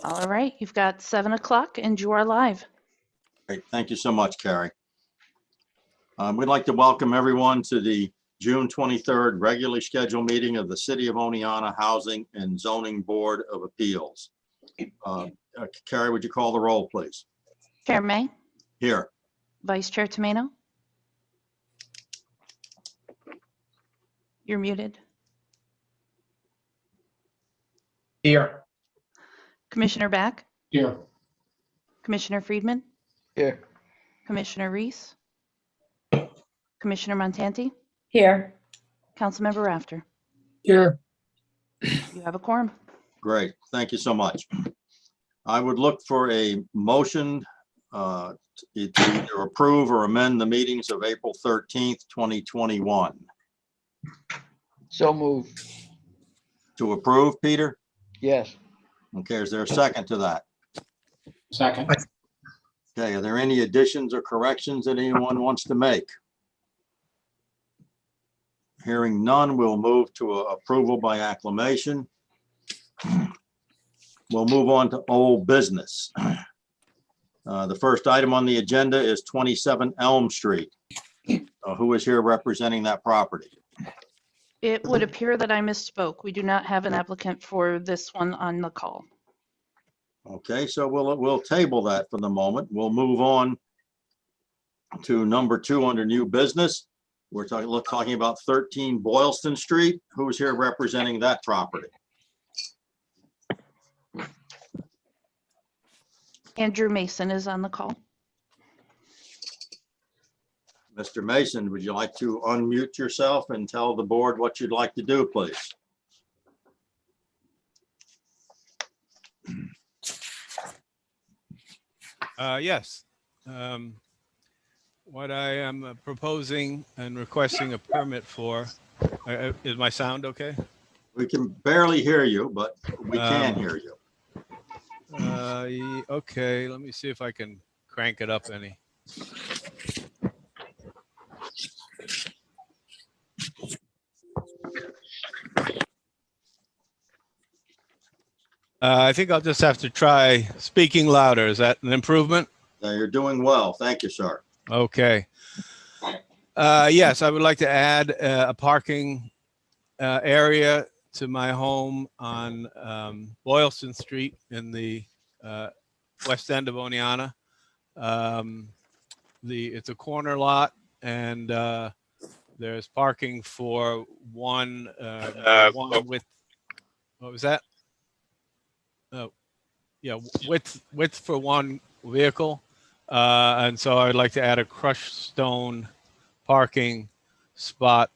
All right, you've got 7 o'clock and you are live. Great. Thank you so much, Carrie. We'd like to welcome everyone to the June 23rd regularly scheduled meeting of the City of Oneonta Housing and Zoning Board of Appeals. Carrie, would you call the roll, please? Chair May, Here. Vice Chair Tomato. You're muted. Here. Commissioner Back, Here. Commissioner Friedman, Here. Commissioner Reese, Commissioner Montanti, Here. Councilmember Rafter. Here. You have a quorum. Great. Thank you so much. I would look for a motion to either approve or amend the meetings of April 13th, 2021. So moved. To approve, Peter? Yes. Okay, is there a second to that? Second. Okay, are there any additions or corrections that anyone wants to make? Hearing none, we'll move to approval by acclamation. We'll move on to old business. The first item on the agenda is 27 Elm Street. Who is here representing that property? It would appear that I misspoke. We do not have an applicant for this one on the call. Okay, so we'll table that for the moment. We'll move on to number 2 under new business. We're talking about 13 Boylston Street. Who's here representing that property? Andrew Mason is on the call. Mr. Mason, would you like to unmute yourself and tell the board what you'd like to do, please? Yes. What I am proposing and requesting a permit for, is my sound okay? We can barely hear you, but we can hear you. Okay, let me see if I can crank it up any. I think I'll just have to try speaking louder. Is that an improvement? You're doing well. Thank you, sir. Okay. Yes, I would like to add a parking area to my home on Boylston Street in the west end of Oneonta. It's a corner lot, and there's parking for one with, what was that? Oh, yeah, width for one vehicle. And so I'd like to add a crushed stone parking spot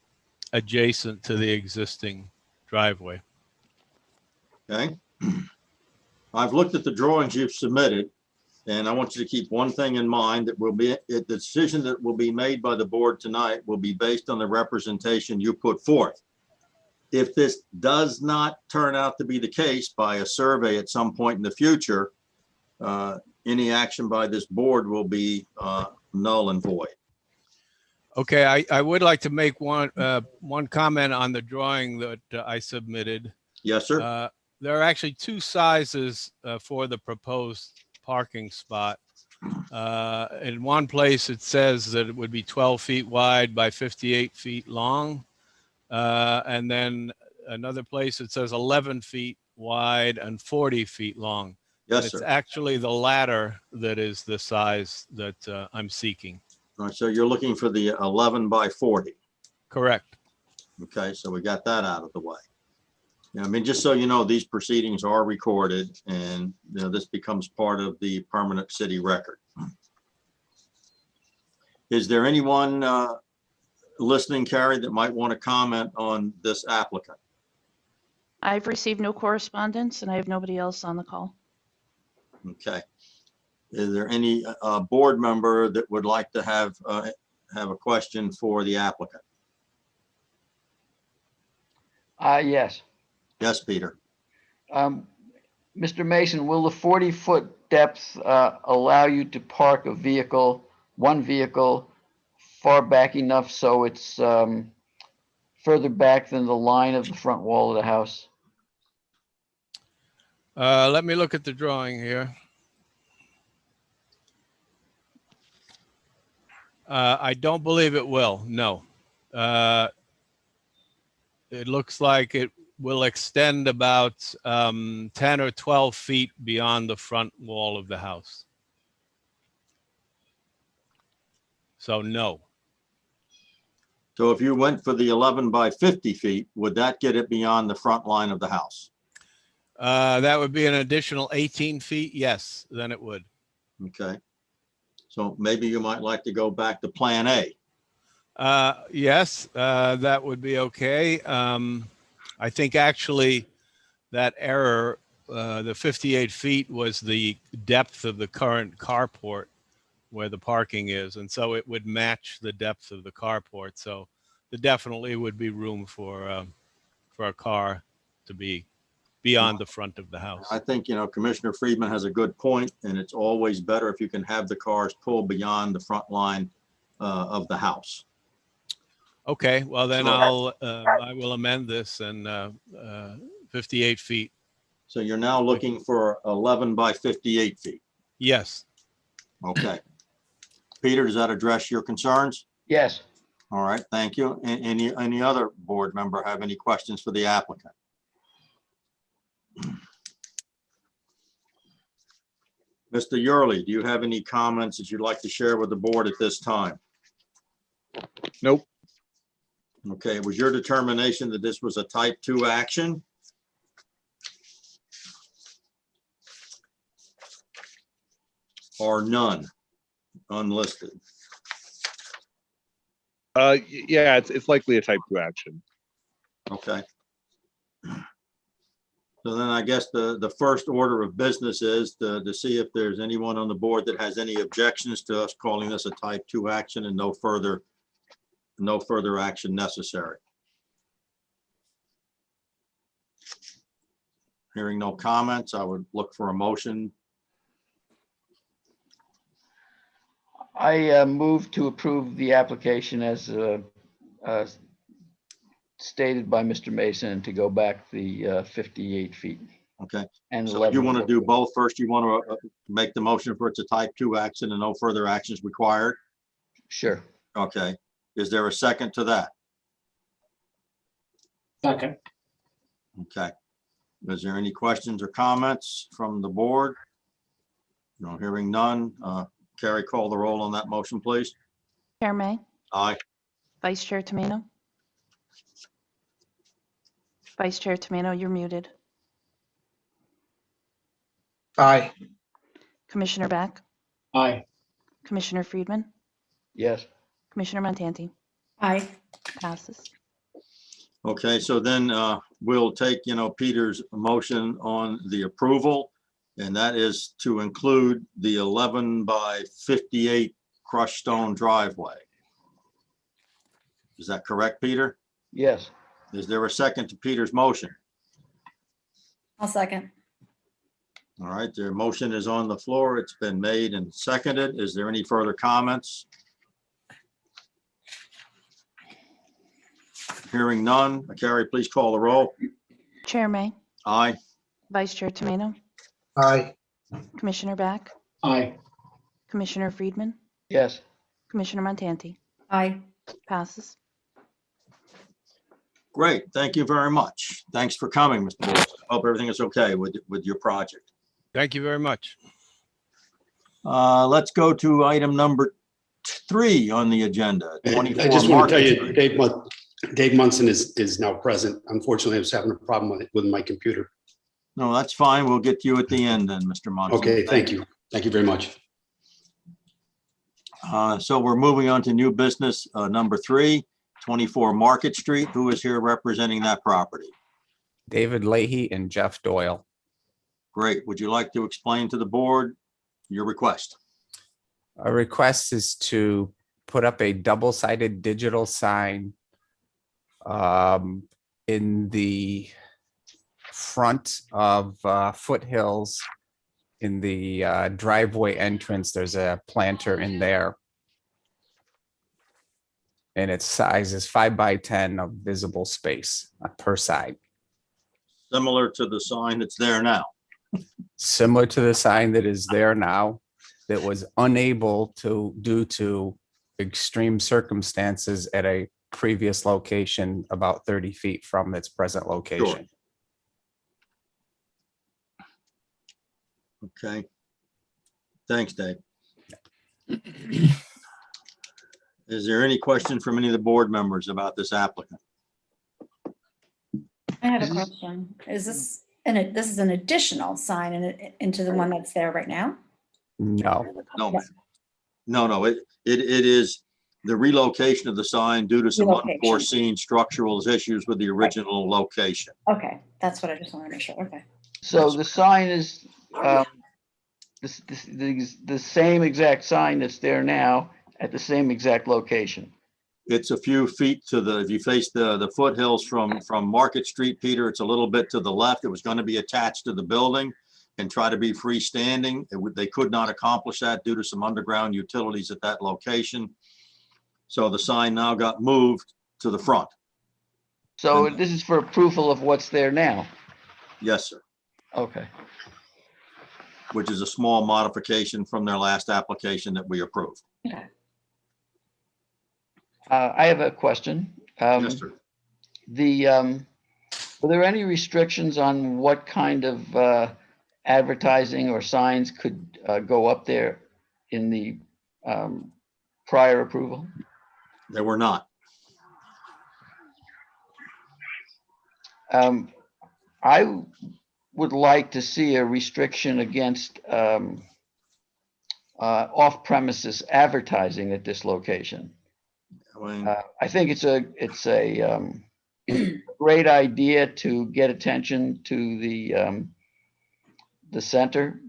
adjacent to the existing driveway. Okay. I've looked at the drawings you've submitted, and I want you to keep one thing in mind, that the decision that will be made by the board tonight will be based on the representation you put forth. If this does not turn out to be the case by a survey at some point in the future, any action by this board will be null and void. Okay, I would like to make one comment on the drawing that I submitted. Yes, sir. There are actually two sizes for the proposed parking spot. In one place, it says that it would be 12 feet wide by 58 feet long. And then another place, it says 11 feet wide and 40 feet long. Yes, It's sir. actually the latter that is the size that I'm seeking. All right, so you're looking for the 11 by 40. Correct. Okay, so we got that out of the way. Yeah, I mean, just so you know, these proceedings are recorded, and this becomes part of the permanent city record. Is there anyone listening, Carrie, that might want to comment on this applicant? I've received no correspondence and I have nobody else on the call. Okay. Is there any board member that would like to have a question for the applicant? Yes. Yes, Peter. Mr. Mason, will the 40-foot depth allow you to park a vehicle, one vehicle, far back enough so it's further back than the line of the front wall of the house? Let me look at the drawing here. I don't believe it will, no. It looks like it will extend about 10 or 12 feet beyond the front wall of the house. So no. So if you went for the 11 by 50 feet, would that get it beyond the front line of the house? That would be an additional 18 feet. Yes, then it would. Okay. So maybe you might like to go back to Plan A. Yes, that would be okay. I think actually that error, the 58 feet was the depth of the current carport where the parking is. And so it would match the depth of the carport. So there definitely would be room for a car to be beyond the front of the house. I think, Commissioner Friedman has a good point, and it's always better if you can have the cars pull beyond the front line of the house. Okay, well then I will amend this and 58 feet. So you're now looking for 11 by 58 feet. Yes. Okay. Peter, does that address your concerns? Yes. All right, thank you. Any other board member have any questions for the applicant? Mr. Yurley, do you have any comments that you'd like to share with the board at this time? Nope. Okay, it was your determination that this was a type 2 action? Or none, unlisted? Yeah, it's likely a type 2 action. Okay. So then I guess the first order of business is to see if there's anyone on the board that has any objections to us calling this a type 2 action and no further action necessary. Hearing no comments, I would look for a motion. I move to approve the application as stated by Mr. Mason and to go back the 58 feet. Okay, And so 11 you want to foot. do both first? You want to make the motion for it's a type 2 action and no further actions required? Sure. Okay, is there a second to that? Second. Okay. Is there any questions or comments from the board? No, hearing none. Carrie, call the roll on that motion, please. Chair May, Aye. Vice Chair Tomino. Vice Chair Tomino, you're muted. Aye. Commissioner Beck, Aye. Commissioner Friedman, Yes. Commissioner Montanti. Aye. Passes. Okay, so then we'll take, Peter's motion on the approval, and that is to include the 11 by 58 crushed stone driveway. Is that correct, Peter? Yes. Is there a second to Peter's motion? I'll second. All right, their motion is on the floor. It's been made and seconded. Is there any further comments? Hearing none. Carrie, please call the roll. Chair May, Aye. Vice Chair Tomino, Aye. Commissioner Beck, Aye. Commissioner Friedman, Yes. Commissioner Montanti. Aye. Passes. Great. Thank you very much. Thanks for coming, Mr. Wilson. Hope everything is okay with your project. Thank you very much. Let's go to item number 3 on the agenda. I 24 just want to tell Market you, Street. Dave Munson is now present. Unfortunately, I was having a problem with my computer. No, that's fine. We'll get to you at the end then, Mr. Munson. Okay, thank you. Thank you very much. So we're moving on to new business, number 3, 24 Market Street. Who is here representing that property? David Leahy and Jeff Doyle. Great. Would you like to explain to the board your request? Our request is to put up a double-sided digital sign in the front of Foothills. In the driveway entrance, there's a planter in there. And its size is 5 by 10 of visible space per side. Similar to the sign that's there now. similar to the sign that is there now, that was unable to, due to extreme circumstances at a previous location about 30 feet from its present location. Okay. Thanks, Dave. Is there any question from any of the board members about this applicant? I have a Is this- question. Is this, and this is an additional sign into the one that's there right now? No, No, ma'am. No, it is the relocation of the sign due to some Relocation. unforeseen structural issues with the original location. Okay, that's what I just wanted to make sure. Okay. So the sign is the same exact sign that's there now at the same exact location. It's a few feet to the, if you face the foothills from Market Street, Peter, it's a little bit to the left. It was going to be attached to the building and try to be freestanding. They could not accomplish that due to some underground utilities at that location. So the sign now got moved to the front. So this is for approval of what's there now. Yes, sir. Okay. Which is a small modification from their last application that we approved. Okay. I have a question. Yes, sir. Were there any restrictions on what kind of advertising or signs could go up there in the prior approval? They were not. I would like to see a restriction against off-premises advertising at this location. I mean, I think it's a great idea to get attention to the center,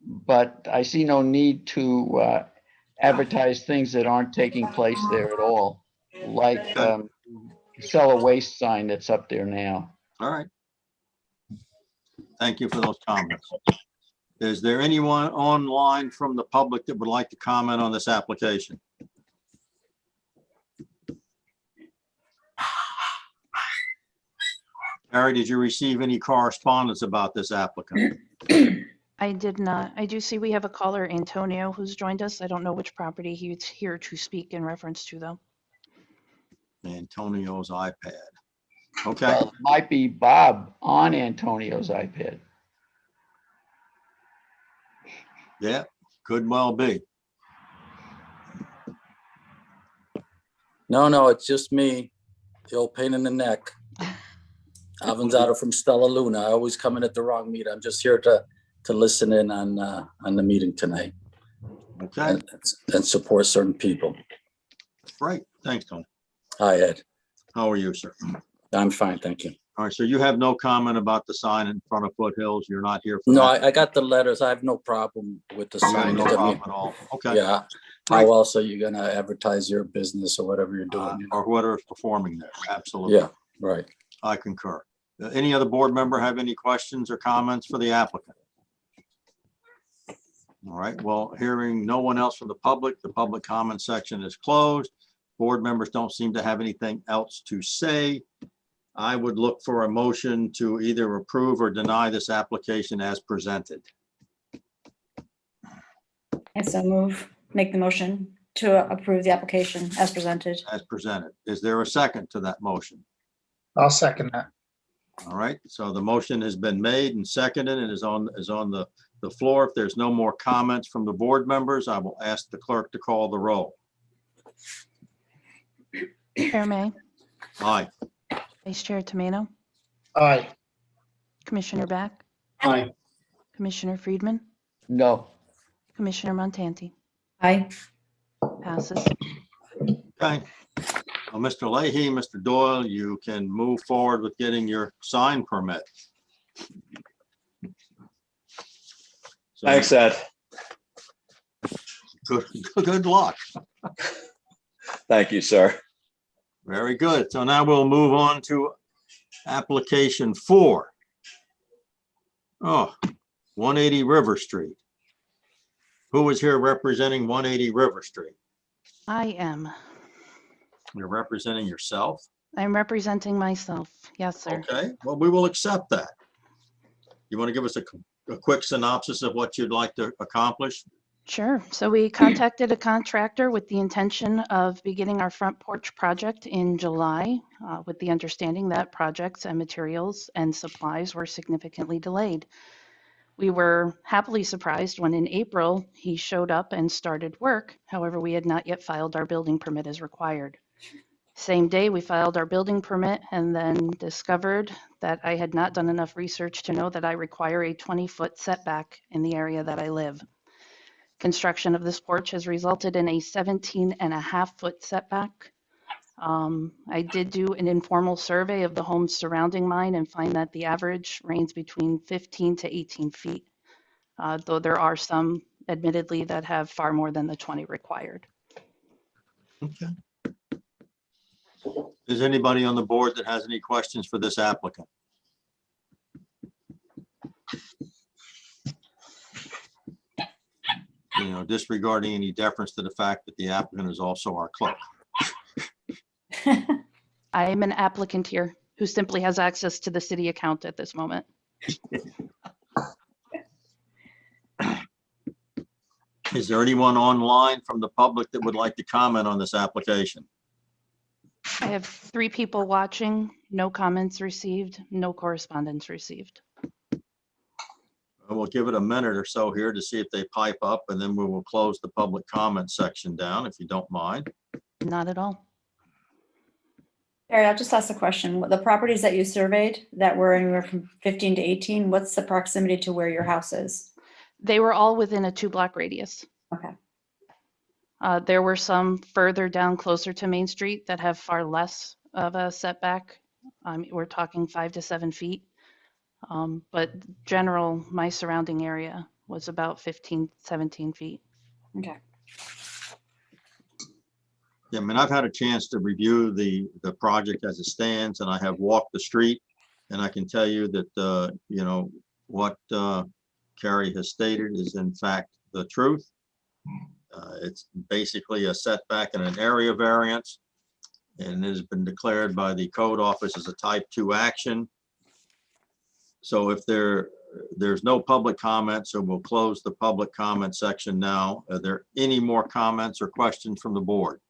but I see no need to advertise things that aren't taking place there at all, like sell a waste sign that's up there now. all right. Thank you for those comments. Is there anyone online from the public that would like to comment on this application? Harry, did you receive any correspondence about this applicant? I did not. I do see we have a caller, Antonio, who's joined us. I don't know which property he's here to speak in reference to, though. Antonio's iPad. Okay, Well, it might be Bob on Antonio's iPad. yeah, could well be. No, it's just me, the old pain in the neck. Avanzado from Stella Luna. I always come in at the wrong meet. I'm just here to listen in on the meeting tonight Okay, and support certain people. great. Thanks, Tony. Hi, Ed. How are you, sir? I'm fine, thank you. All right, so you have no comment about the sign in front of Foothills? You're not here for No, that? I got the letters. I have no problem with the You have sign. no problem at all? Okay. Yeah. How else are you gonna advertise your business or whatever you're doing? you know? Or whoever is performing there, absolutely. Yeah, right. I concur. Any other board member have any questions or comments for the applicant? All right, well, hearing no one else from the public comment section is closed. Board members don't seem to have anything else to say. I would look for a motion to either approve or deny this application as presented. And so make the motion to approve the application as presented. As presented. Is there a second to that motion? I'll second that. All right, so the motion has been made and seconded and is on the floor. If there's no more comments from the board members, I will ask the clerk to call the roll. Chair May, Aye. Vice Chair Tomano, Aye. Commissioner Back, Aye. Commissioner Friedman, No. Commissioner Montanti. Aye. Passes. Okay. Well, Mr. Leahy, Mr. Doyle, you can move forward with getting your sign permit. So, Thanks, Ed. Good luck. Thank you, sir. Very good. So now we'll move on to application 4. Oh, 180 River Street. Who is here representing 180 River Street? I am. You're representing yourself? I'm representing myself. Yes, sir. Okay, well, we will accept that. You want to give us a quick synopsis of what you'd like to accomplish? Sure. So we contacted a contractor with the intention of beginning our front porch project in July, with the understanding that projects and materials and supplies were significantly delayed. We were happily surprised when in April he showed up and started work. However, we had not yet filed our building permit as required. Same day, we filed our building permit and then discovered that I had not done enough research to know that I require a 20-foot setback in the area that I live. Construction of this porch has resulted in a 17.5-foot setback. I did do an informal survey of the homes surrounding mine and find that the average range between 15 to 18 feet, though there are some admittedly that have far more than the 20 required. Okay. Is anybody on the board that has any questions for this applicant? You know, disregarding any deference to the fact that the applicant is also our clerk. I am an applicant here who simply has access to the city account at this moment. Is there anyone online from the public that would like to comment on this application? I have 3 people watching, no comments received, no correspondence received. We'll give it a minute or so here to see if they pipe up, and then we will close the public comment section down, if you don't mind. Not at all. Barry, I'll just ask a question. The properties that you surveyed that were anywhere from 15 to 18, what's the proximity to where your house is? They were all within a 2-block radius. Okay. There were some further down closer to Main Street that have far less of a setback. We're talking 5 to 7 feet. But general, my surrounding area was about 15, 17 feet. Okay. Yeah, I mean, I've had a chance to review the project as it stands, and I have walked the street, and I can tell you that, you know, what Carrie has stated is in fact the truth. It's basically a setback and an area variance, and it has been declared by the code office as a type 2 action. So if there's no public comment, so we'll close the public comment section now. Are there any more comments or questions from the board?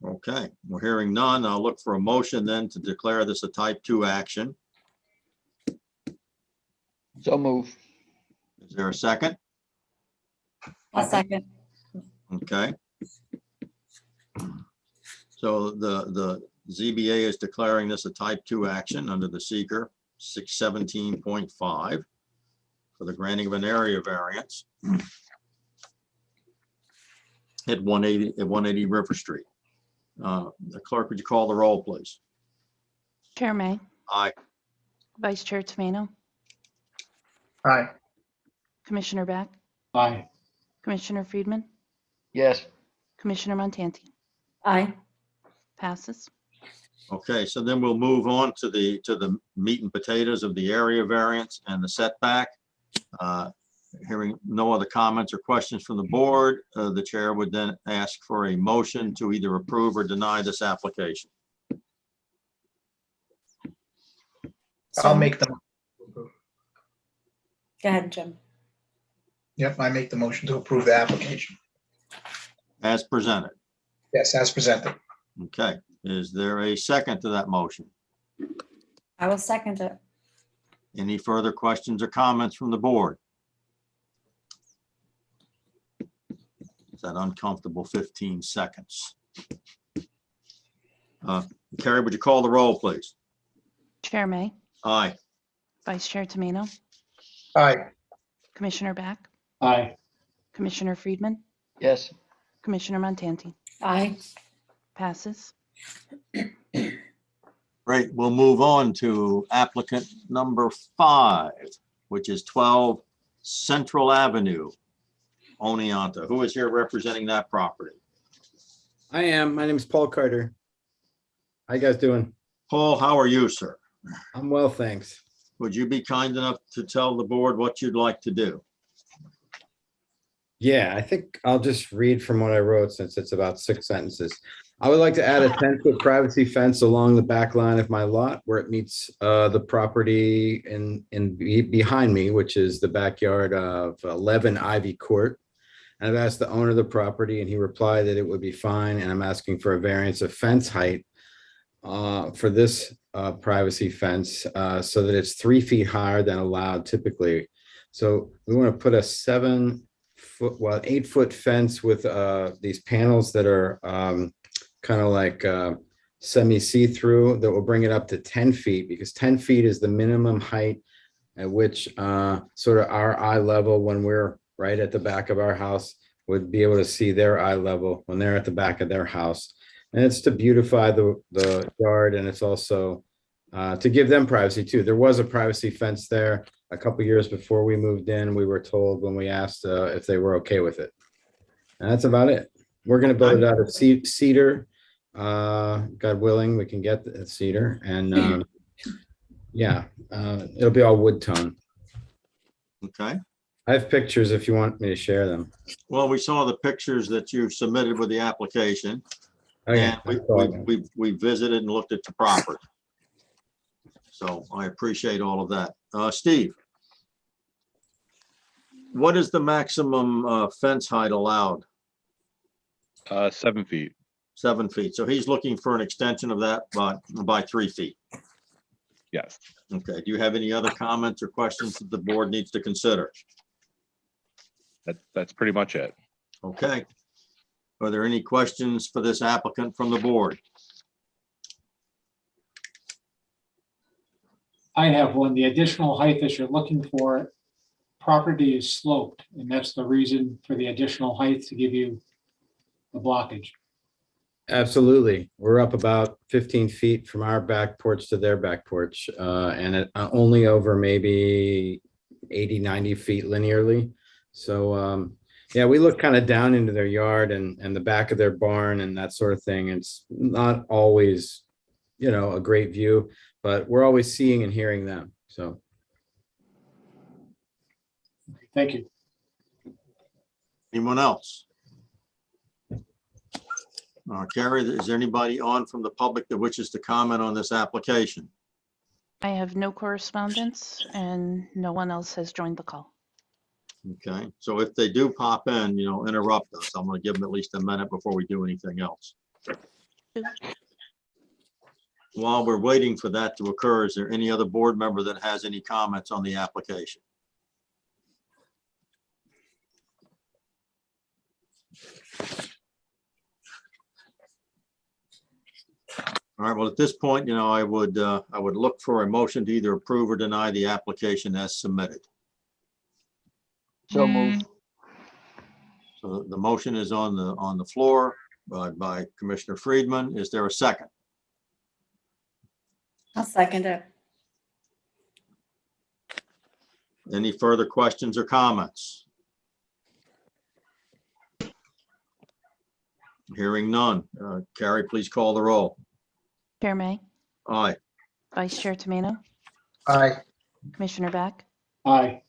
Okay, we're hearing none. I'll look for a motion then to declare this a type 2 action. So move. Is there a second? A second. Okay. So the ZBA is declaring this a type 2 action under the seeker 617.5 for the granting of an area variance at 180 River Street. The clerk, would you call the roll, please? Chair May, Aye. Vice Chair Tomino, Aye. Commissioner Beck, Aye. Commissioner Friedman, Yes. Commissioner Montanti. Aye. Passes. Okay, so then we'll move on to the meat and potatoes of the area variance and the setback. Hearing no other comments or questions from the board, the chair would then ask for a motion to either approve or deny this application. I'll make the, Go ahead, Jim. yep, I make the motion to approve the application. As presented. Yes, as presented. Okay, is there a second to that motion? I will second it. Any further questions or comments from the board? It's that uncomfortable 15 seconds. Carrie, would you call the roll, please? Chair May, Aye. Vice Chair Tomino, Aye. Commissioner Beck, Aye. Commissioner Friedman, Yes. Commissioner Montanti. Aye. Passes. Great, we'll move on to applicant number 5, which is 12 Central Avenue, Oneonta. Who is here representing that property? I am. My name is Paul Carter. How you guys doing? Paul, how are you, sir? I'm well, thanks. Would you be kind enough to tell the board what you'd like to do? Yeah, I think I'll just read from what I wrote since it's about 6 sentences. I would like to add a 10-foot privacy fence along the back line of my lot where it meets the property behind me, which is the backyard of 11 Ivy Court. And I've asked the owner of the property and he replied that it would be fine. And I'm asking for a variance of fence height for this privacy fence so that it's 3 feet higher than allowed typically. So we want to put a 8-foot fence with these panels that are kind of like semi see-through that will bring it up to 10 feet because 10 feet is the minimum height at which sort of our eye level when we're right at the back of our house would be able to see their eye level when they're at the back of their house. And it's to beautify the yard, and it's also to give them privacy too. There was a privacy fence there a couple years before we moved in. We were told when we asked if they were okay with it. And that's about it. We're going to build it out of cedar. God willing, we can get the cedar, and yeah, it'll be all wood tone. Okay. I have pictures if you want me to share them. Well, we saw the pictures that you submitted with the application. Okay. And we visited and looked at the property. So I appreciate all of that. Steve, what is the maximum fence height allowed? 7 feet. 7 feet. So he's looking for an extension of that by 3 feet. Yes. Okay. Do you have any other comments or questions that the board needs to consider? That's pretty much it. Okay. Are there any questions for this applicant from the board? I have one. The additional height that you're looking for, property is sloped, and that's the reason for the additional height to give you the blockage. Absolutely. We're up about 15 feet from our back porch to their back porch, and only over maybe 80, 90 feet linearly. So yeah, we look kind of down into their yard and the back of their barn and that sort of thing. It's not always, a great view, but we're always seeing and hearing them. So. Thank you. Anyone else? Carrie, is there anybody on from the public that wishes to comment on this application? I have no correspondence and no one else has joined the call. Okay, so if they do pop in, interrupt us. I'm going to give them at least a minute before we do anything else. While we're waiting for that to occur, is there any other board member that has any comments on the application? All right, well, at this point, I would look for a motion to either approve or deny the application as submitted. So moved. So the motion is on the floor by Commissioner Friedman. Is there a second? I'll second it. Any further questions or comments? Hearing none. Carrie, please call the roll. Chair May, Aye. Vice Chair Tomino, Aye. Commissioner Beck, Aye.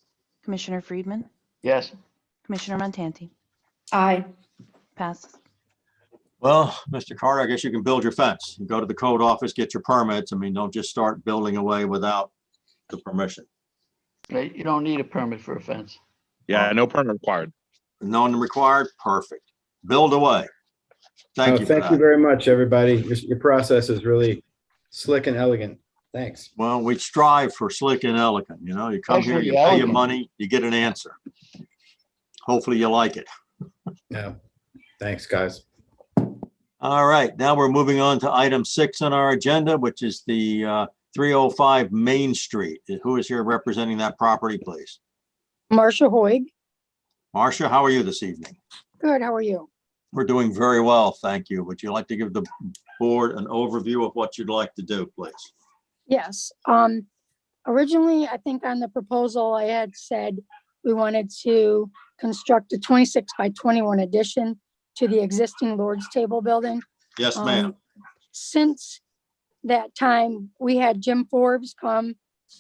Commissioner Friedman, Yes. Commissioner Montanti. Aye. Passes. Well, Mr. Carter, I guess you can build your fence. You go to the code office, get your permits. I mean, don't just start building away without the permission. Right, you don't need a permit for a fence. Yeah, no permit required. None required. Perfect. Build away. Thank you. for Thank you that. very much, everybody. Your process is really slick and elegant. Thanks. Well, we strive for slick and elegant. You come here, Actually, you pay your elegant. money, you get an answer. Hopefully you like it. Yeah. Thanks, guys. All right, now we're moving on to item 6 on our agenda, which is the 305 Main Street. Who is here representing that property, please? Marcia Hoig. Marcia, how are you this evening? Good, how are you? We're doing very well, thank you. Would you like to give the board an overview of what you'd like to do, please? Yes, originally, I think on the proposal, I had said we wanted to construct a 26 by 21 addition to the existing Lord's Table building. Yes, ma'am. Since that time, we had Jim Forbes come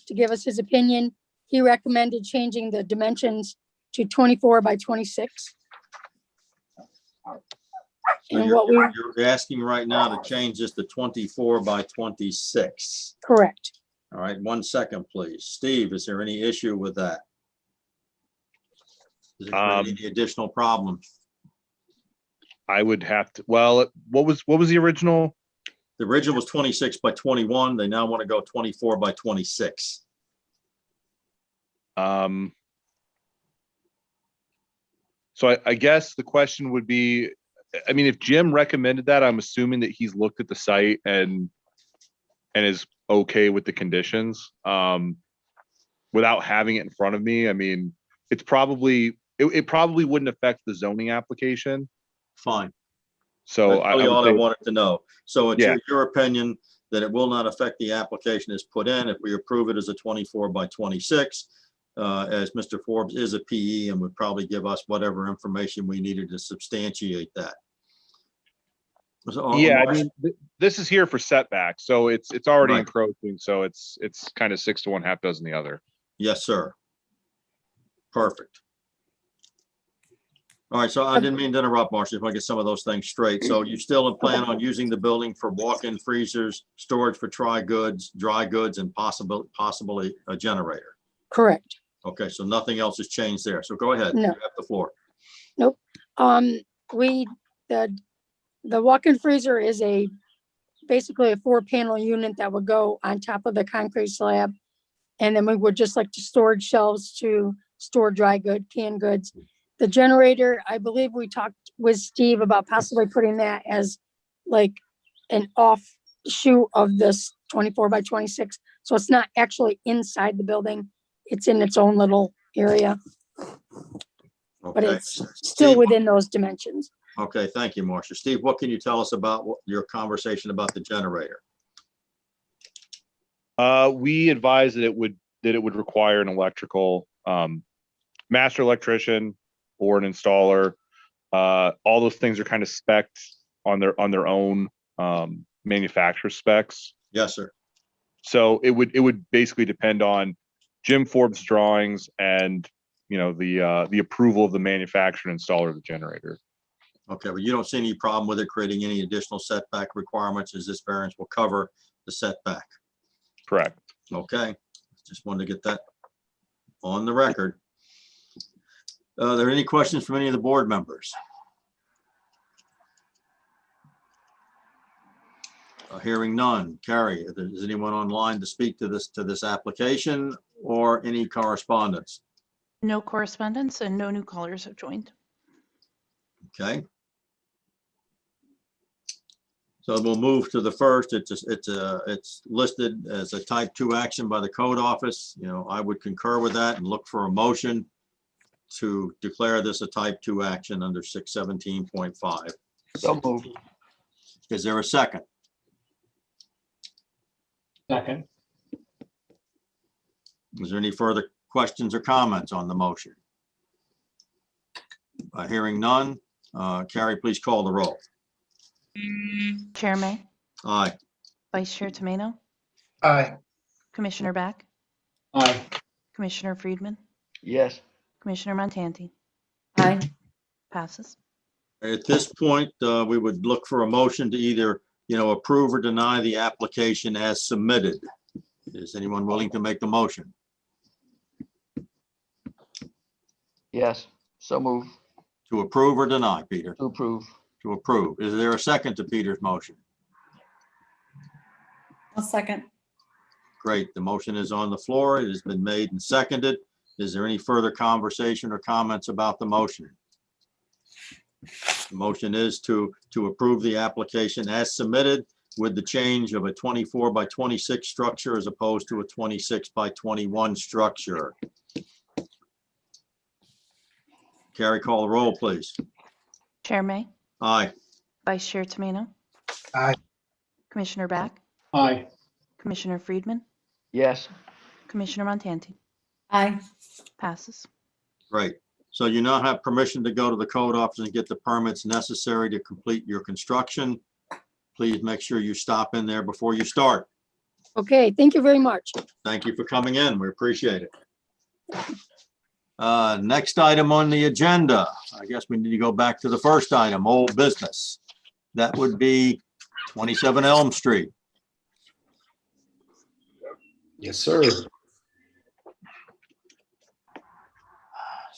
to give us his opinion. He recommended changing the dimensions to 24 by 26. So And what we, you're asking right now to change this to 24 by 26. correct. All right, 1 second, please. Steve, is there any issue with that? Does it create any additional problems? I would have to, well, what was the original? The original was 26 by 21. They now want to go 24 by 26. So I guess the question would be, I mean, if Jim recommended that, I'm assuming that he's looked at the site and is okay with the conditions. Without having it in front of me, I mean, it's probably, it probably wouldn't affect the zoning application. Fine. So That's really all I would say, wanted to know. So it's Yeah. your opinion that it will not affect the application as put in if we approve it as a 24 by 26, as Mr. Forbes is a PE and would probably give us whatever information we needed to substantiate that. So, yeah, I Marcia- mean, this is here for setbacks, so it's already Right. encroaching, so it's kind of 6 to 1, half dozen the other. Yes, sir. Perfect. All right, so I didn't mean to interrupt, Marcia, if I get some of those things straight. So you still plan on using the building for walk-in freezers, storage for dry goods, and possibly a generator? Correct. Okay, so nothing else has changed there. So go ahead. No. You have the floor. Nope. The walk-in freezer is basically a 4-panel unit that would go on top of the concrete slab. And then we would just like to storage shelves to store dry canned goods. The generator, I believe we talked with Steve about possibly putting that as like an offshoot of this 24 by 26. So it's not actually inside the building. It's in its own little area, but Okay. it's still Steve? within those dimensions. Okay, thank you, Marcia. Steve, what can you tell us about your conversation about the generator? We advised that it would require an electrical, master electrician or an installer. All those things are kind of spec'd on their own manufacturer specs. Yes, sir. So it would basically depend on Jim Forbes' drawings and, you know, the approval of the manufacturer and installer of the generator. Okay, but you don't see any problem with it creating any additional setback requirements as this variance will cover the setback? Correct. Okay, just wanted to get that on the record. Are there any questions from any of the board members? Hearing none. Carrie, is anyone online to speak to this application or any correspondence? No correspondence and no new callers have joined. Okay. So we'll move to the first. It's listed as a type 2 action by the code office. You know, I would concur with that and look for a motion to declare this a type 2 action under 617.5. So moved. Is there a second? Second. Is there any further questions or comments on the motion? Hearing none. Carrie, please call the roll. Chair May, Aye. Vice Chair Tomeno, Aye. Commissioner Back, Aye. Commissioner Friedman, Yes. Commissioner Montanti. Aye. Passes. At this point, we would look for a motion to either, approve or deny the application as submitted. Is anyone willing to make the motion? Yes. So move. To approve or deny, Peter? To approve. To approve. Is there a second to Peter's motion? I'll second. Great. The motion is on the floor. It has been made and seconded. Is there any further conversation or comments about the motion? The motion is to approve the application as submitted with the change of a 24 by 26 structure as opposed to a 26 by 21 structure. Carrie, call the roll, please. Chair May, Aye. Vice Chair Tomeno. Aye. Commissioner Back, Aye. Commissioner Friedman, Yes. Commissioner Montanti. Aye. Passes. Great. So you now have permission to go to the code office and get the permits necessary to complete your construction. Please make sure you stop in there before you start. Okay, thank you very much. Thank you for coming in. We appreciate it. Next item on the agenda, I guess we need to go back to the first item, old business. That would be 27 Elm Street. Yes, sir. So,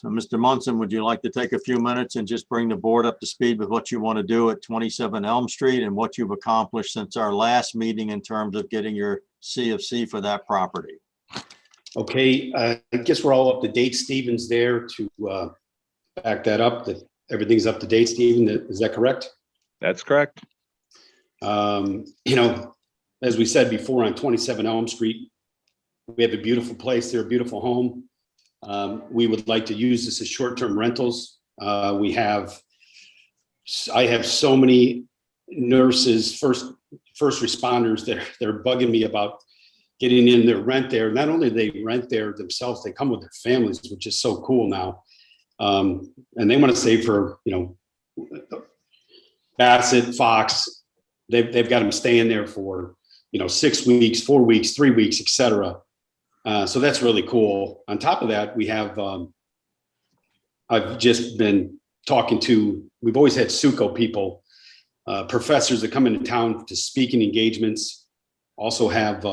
Mr. Munson, would you like to take a few minutes and just bring the board up to speed with what you want to do at 27 Elm Street and what you've accomplished since our last meeting in terms of getting your CFC for that property? Okay, I guess we're all up to date. Stephen's there to back that up, that everything's up to date, Stephen. Is that correct? That's correct. You know, as we said before, on 27 Elm Street, we have a beautiful place there, a beautiful home. We would like to use this as short-term rentals. I have so many nurses, first responders that they're bugging me about getting in their rent there. Not only do they rent there themselves, they come with their families, which is so cool now. And they want to save for, you know, Bassett, Fox. They've got them staying there for, you know, 6 weeks, 4 weeks, 3 weeks, etc. So that's really cool. On top of that, we have, I've just been talking to, we've always had SUCO people, professors that come into town to speaking engagements, also have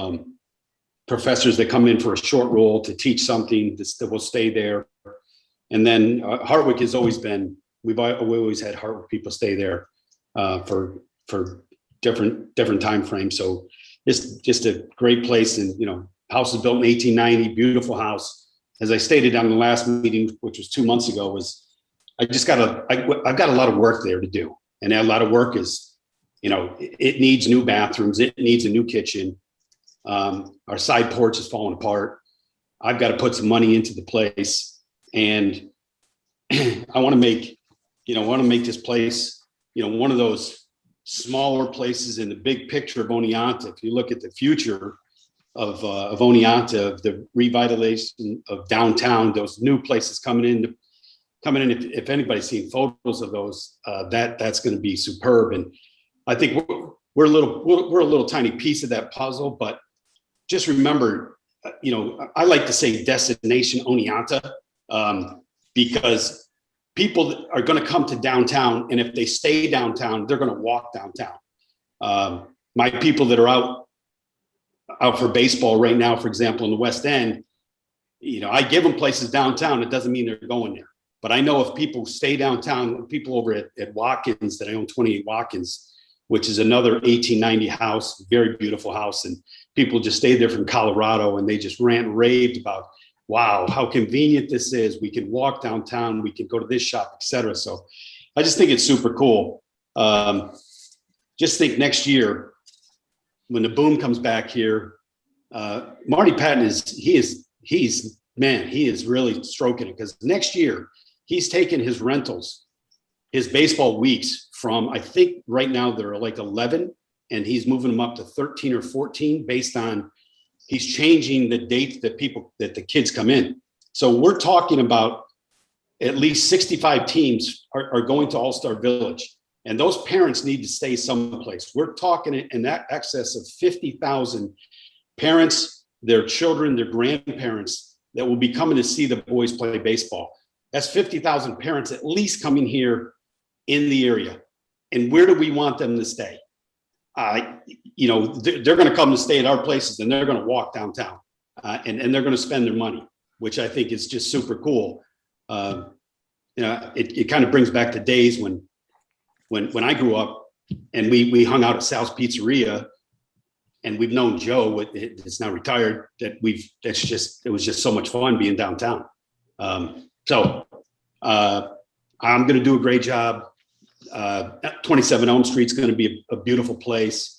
professors that come in for a short role to teach something that will stay there. And then Hartwick has always been, we always had Hartwick people stay there for different timeframes. So it's just a great place. And, you know, house was built in 1890, beautiful house. As I stated on the last meeting, which was 2 months ago, was I've got a lot of work there to do. And that lot of work is, you know, it needs new bathrooms. It needs a new kitchen. Our side porch is falling apart. I've got to put some money into the place. And I want to make this place, you know, one of those smaller places in the big picture of Oneonta. If you look at the future of Oneonta, of the revitalization of downtown, those new places coming in. If anybody's seen photos of those, that's going to be superb. And I think we're a little tiny piece of that puzzle. But just remember, you know, I like to say Destination Oneonta because people are going to come to downtown, and if they stay downtown, they're going to walk downtown. My people that are out for baseball right now, for example, in the West End, you know, I give them places downtown. It doesn't mean they're going there. But I know if people stay downtown, people over at Watkins, that I own 28 Watkins, which is another 1890 house, very beautiful house. And people just stayed there from Colorado, and they just rant and raved about, wow, how convenient this is. We can walk downtown, we can go to this shop, etc. So I just think it's super cool. Just think next year, when the boom comes back here, Marty Patton he is really stroking it, because next year he's taken his rentals, his baseball weeks from, I think right now they're like 11, and he's moving them up to 13 or 14 based on, he's changing the dates that the kids come in. So we're talking about at least 65 teams are going to All-Star Village. And those parents need to stay someplace. We're talking in that excess of 50,000 parents, their children, their grandparents that will be coming to see the boys play baseball. That's 50,000 parents at least coming here in the area. And where do we want them to stay? You know, they're going to come to stay at our places, and they're going to walk downtown, and they're going to spend their money, which I think is just super cool. You know, it kind of brings back the days when I grew up, and we hung out at Sal's Pizzeria, and we've known Joe, it's now retired, it was just so much fun being downtown. So I'm going to do a great job. 27 Elm Street is going to be a beautiful place.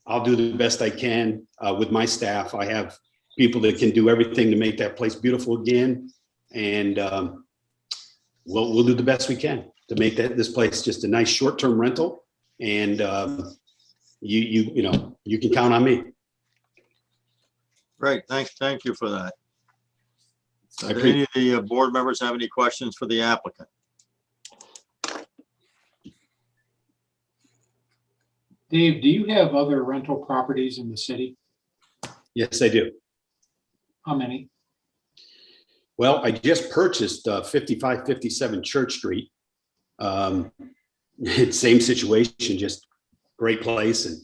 I'll do the best I can with my staff. I have people that can do everything to make that place beautiful again. And we'll do the best we can to make this place just a nice short-term rental. And you know, you can count on me. Great, thank you for that. Do any of the board members have any questions for the applicant? Dave, do you have other rental properties in the city? Yes, I do. How many? Well, I just purchased 5557 Church Street. it's same situation, just great place and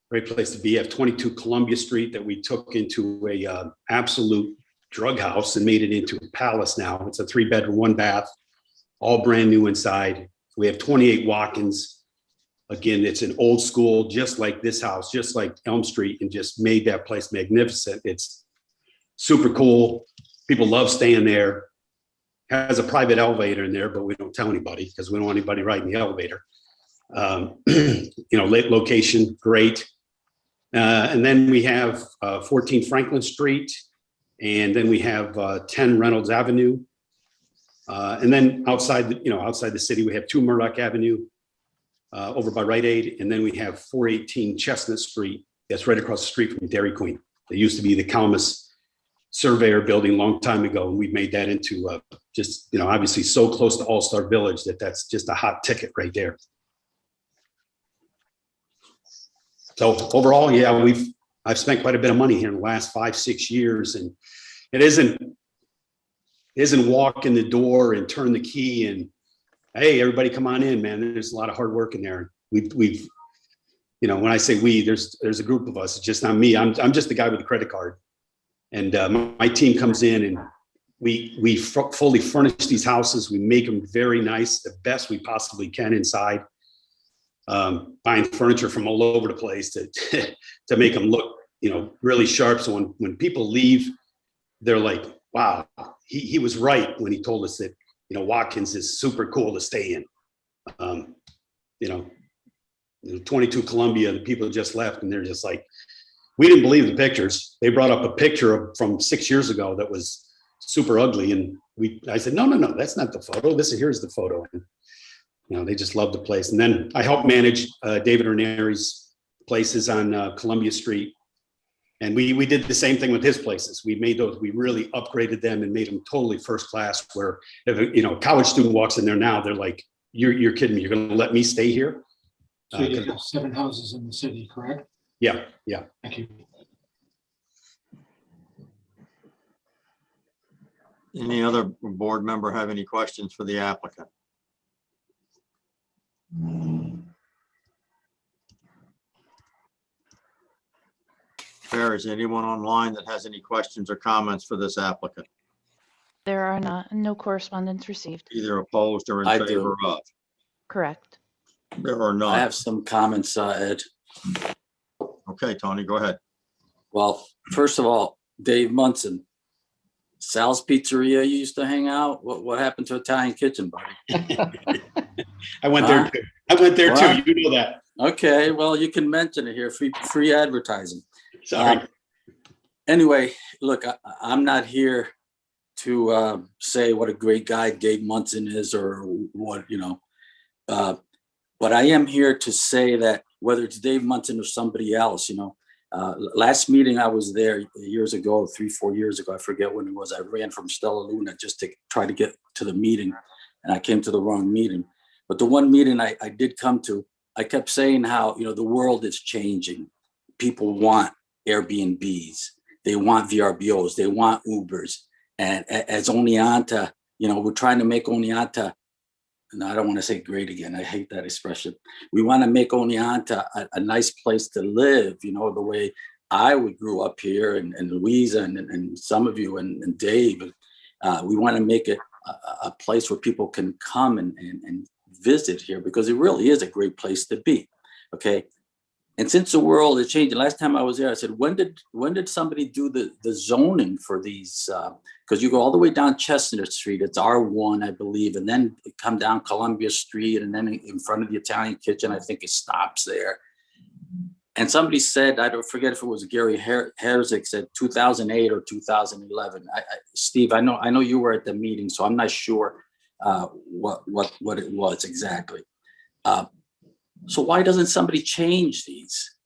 great place to be. At 22 Columbia Street that we took into a absolute drug house and made it into a palace now. It's a 3-bedroom, 1-bath, all brand new inside. We have 28 walk-ins. Again, it's an old school, just like this house, just like Elm Street, and just made that place magnificent. It's super cool. People love staying there. Has a private elevator in there, but we don't tell anybody because we don't want anybody riding the elevator. Late location, great. And then we have 14 Franklin Street, and then we have 10 Reynolds Avenue. And then outside the city, we have 2 Murdoch Avenue over by Rite Aid. And then we have 418 Chestnut Street. That's right across the street from Dairy Queen. It used to be the Calamus Surveyor building a long time ago. And we've made that into obviously so close to All-Star Village that's just a hot ticket right there. So overall, yeah, I've spent quite a bit of money here in the last 5-6 years, and it isn't walk in the door and turn the key and, hey, everybody come on in, man. There's a lot of hard work in there. We've when I say we, there's a group of us. It's just not me. I'm just the guy with the credit card, and my team comes in and we fully furnish these houses. We make them very nice, the best we possibly can inside. Buying furniture from all over the place to make them look, really sharp. So when people leave, they're like, wow, he was right when he told us that, Watkins is super cool to stay in. 22 Columbia, the people just left and they're just like, we didn't believe the pictures. They brought up a picture from 6 years ago that was super ugly. And I said, no, that's not the photo. Here's the photo. And, they just love the place. And then I helped manage David Ranieri's places on Columbia Street. And we did the same thing with his places. We really upgraded them and made them totally first class, where if a college student walks in there now, they're like, you're kidding me. You're going to let me stay here? So you have 7 houses in the city, correct? Yeah. Thank you. Any other board member have any questions for the applicant? Fair, is anyone online that has any questions or comments for this applicant? There are no correspondence received. Either opposed or in I favor do. of? Correct. There are none. I have some comments, Ed. Okay, Tony, go ahead. Well, first of all, Dave Munson, Sal's Pizzeria you used to hang out. What happened to Italian Kitchen, buddy? I went there too. What? You know that. Okay, well, you can mention it here. Free advertising. Sorry. Anyway, look, I'm not here to say what a great guy Dave Munson is or what, but I am here to say that whether it's Dave Munson or somebody else, last meeting I was there years ago, 3-4 years ago, I forget when it was. I ran from Stella Luna just to try to get to the meeting, and I came to the wrong meeting. But the one meeting I did come to, I kept saying how, the world is changing. People want Airbnbs. They want VRBOs. They want Ubers. And as Oneonta, we're trying to make Oneonta, and I don't want to say great again. I hate that expression. We want to make Oneonta a nice place to live, the way I grew up here, and Louisa and some of you and Dave. We want to make it a place where people can come and visit here, because it really is a great place to be. Okay. And since the world is changing, last time I was there, I said, when did somebody do the zoning for these? Because you go all the way down Chestnut Street, it's R1, I believe, and then come down Columbia Street, and then in front of the Italian Kitchen, I think it stops there. And somebody said, I don't forget if it was Gary Herzik, said 2008 or 2011. Steve, I know you were at the meeting, so I'm not sure what it was exactly. So why doesn't somebody change these,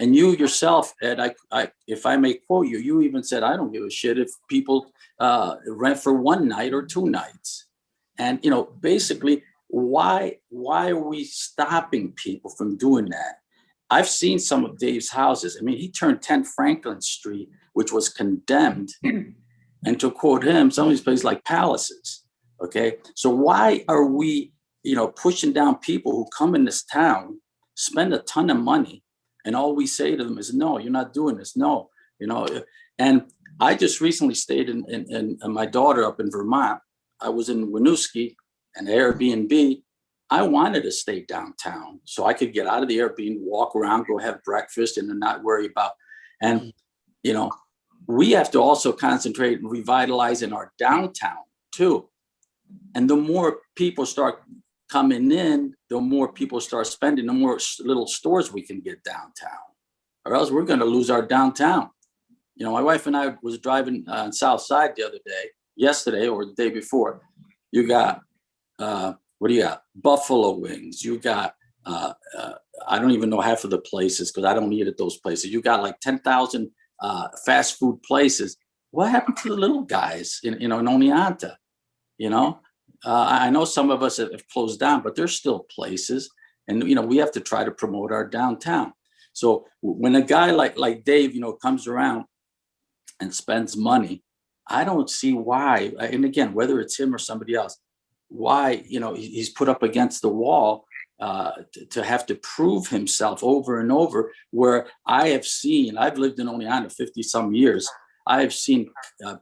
And you yourself, Ed, if I may quote you, you even said, I don't give a shit if people rent for 1 night or 2 nights. And, basically, why are we stopping people from doing that? I've seen some of Dave's houses. I mean, he turned 10 Franklin Street, which was condemned. And to quote him, some of these places like palaces. Okay. So why are we, pushing down people who come in this town, spend a ton of money, and all we say to them is, no, you're not doing this. No, and I just recently stayed in my daughter up in Vermont. I was in Winooski and Airbnb. I wanted to stay downtown so I could get out of the Airbnb, walk around, go have breakfast, and then not worry about. And, we have to also concentrate and revitalize in our downtown too. And the more people start coming in, the more people start spending, the more little stores we can get downtown, or else we're going to lose our downtown. My wife and I was driving on South Side the other day, yesterday or the day before. You got, what do you got? Buffalo Wings. You got, I don't even know half of the places because I don't eat at those places. You got like 10,000 fast food places. What happened to the little guys in Oneonta? I know some of us have closed down, but there's still places, and we have to try to promote our downtown. So when a guy like Dave, comes around and spends money, I don't see why. And again, whether it's him or somebody else, why he's put up against the wall to have to prove himself over and over. Where I've lived in Oneonta 50 some years. I've seen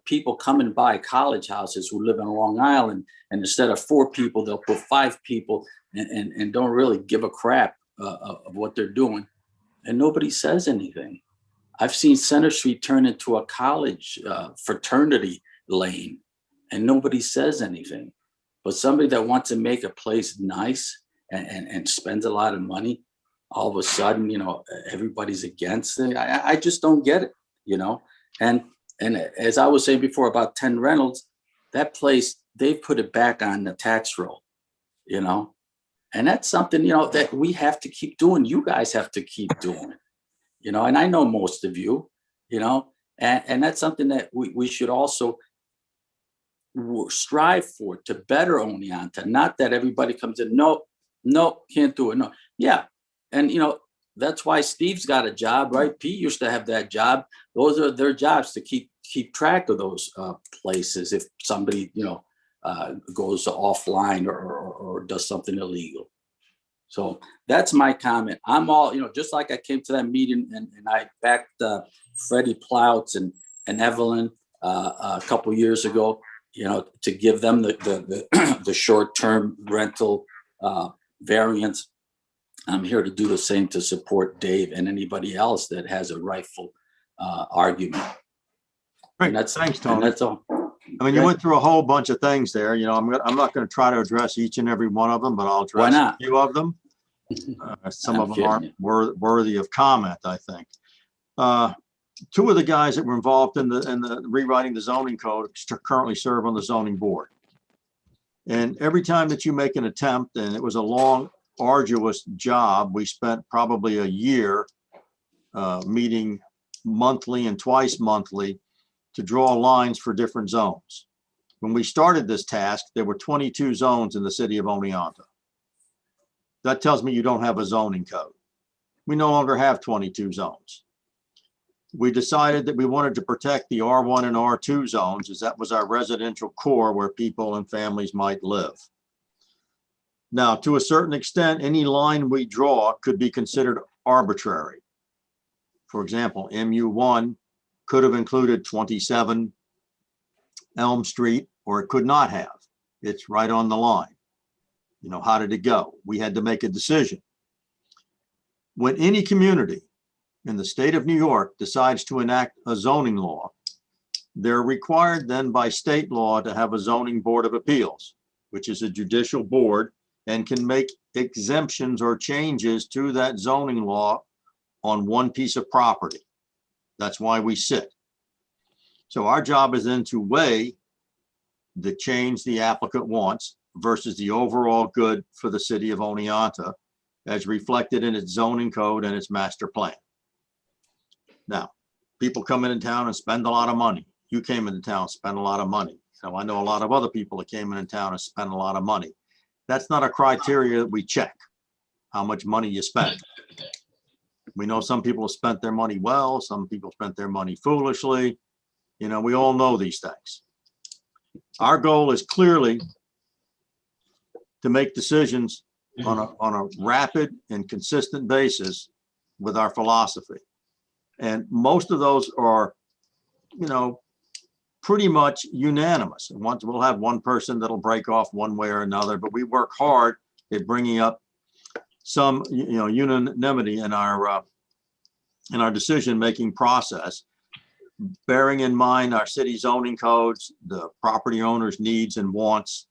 people come and buy college houses who live on Long Island, and instead of 4 people, they'll put 5 people and don't really give a crap of what they're doing. And nobody says anything. I've seen Center Street turn into a college fraternity lane, and nobody says anything. But somebody that wants to make a place nice and spends a lot of money, all of a sudden, everybody's against it. I just don't get it, And as I was saying before about 10 Reynolds, that place, they've put it back on the tax roll, and that's something, that we have to keep doing. You guys have to keep doing it, and I know most of you, and that's something that we should also strive for, to better Oneonta. Not that everybody comes in, no, can't do it. No. Yeah. And, that's why Steve's got a job, right? Pete used to have that job. Those are their jobs, to keep track of those places. If somebody, goes offline or does something illegal. So that's my comment. I'm all, just like I came to that meeting and I backed Freddie Plouts and Evelyn a couple years ago, to give them the short-term rental variance. I'm here to do the same to support Dave and anybody else that has a rightful argument. Great. And Thanks, Tony. and that's all. You went through a whole bunch of things there. I'm not going to try to address each and every one of them, but I'll address a few of them. Some of them aren't worthy of comment, I think. 2 of the guys that were involved in the rewriting the zoning code currently serve on the zoning board. And every time that you make an attempt, and it was a long, arduous job, we spent probably a year meeting monthly and twice monthly to draw lines for different zones. When we started this task, there were 22 zones in the city of Oneonta. That tells me you don't have a zoning code. We no longer have 22 zones. We decided that we wanted to protect the R1 and R2 zones, as that was our residential core where people and families might live. Now, to a certain extent, any line we draw could be considered arbitrary. For example, MU1 could have included 27 Elm Street, or it could not have. It's right on the line. How did it go? We had to make a decision. When any community in the state of New York decides to enact a zoning law, they're required then by state law to have a zoning board of appeals, which is a judicial board and can make exemptions or changes to that zoning law on one piece of property. That's why we sit. So our job is then to weigh the change the applicant wants versus the overall good for the city of Oneonta as reflected in its zoning code and its master plan. Now, people come into town and spend a lot of money. You came into town, spend a lot of money. So I know a lot of other people that came into town and spent a lot of money. That's not a criteria that we check, how much money you spend. We know some people have spent their money well, some people spent their money foolishly. We all know these things. Our goal is clearly to make decisions on a rapid and consistent basis with our philosophy. And most of those are, you know, pretty much unanimous. And once we'll have one person that'll break off one way or another, but we work hard at bringing up some, you know, unanimity in our decision-making process, bearing in mind our city zoning codes, the property owner's needs and wants.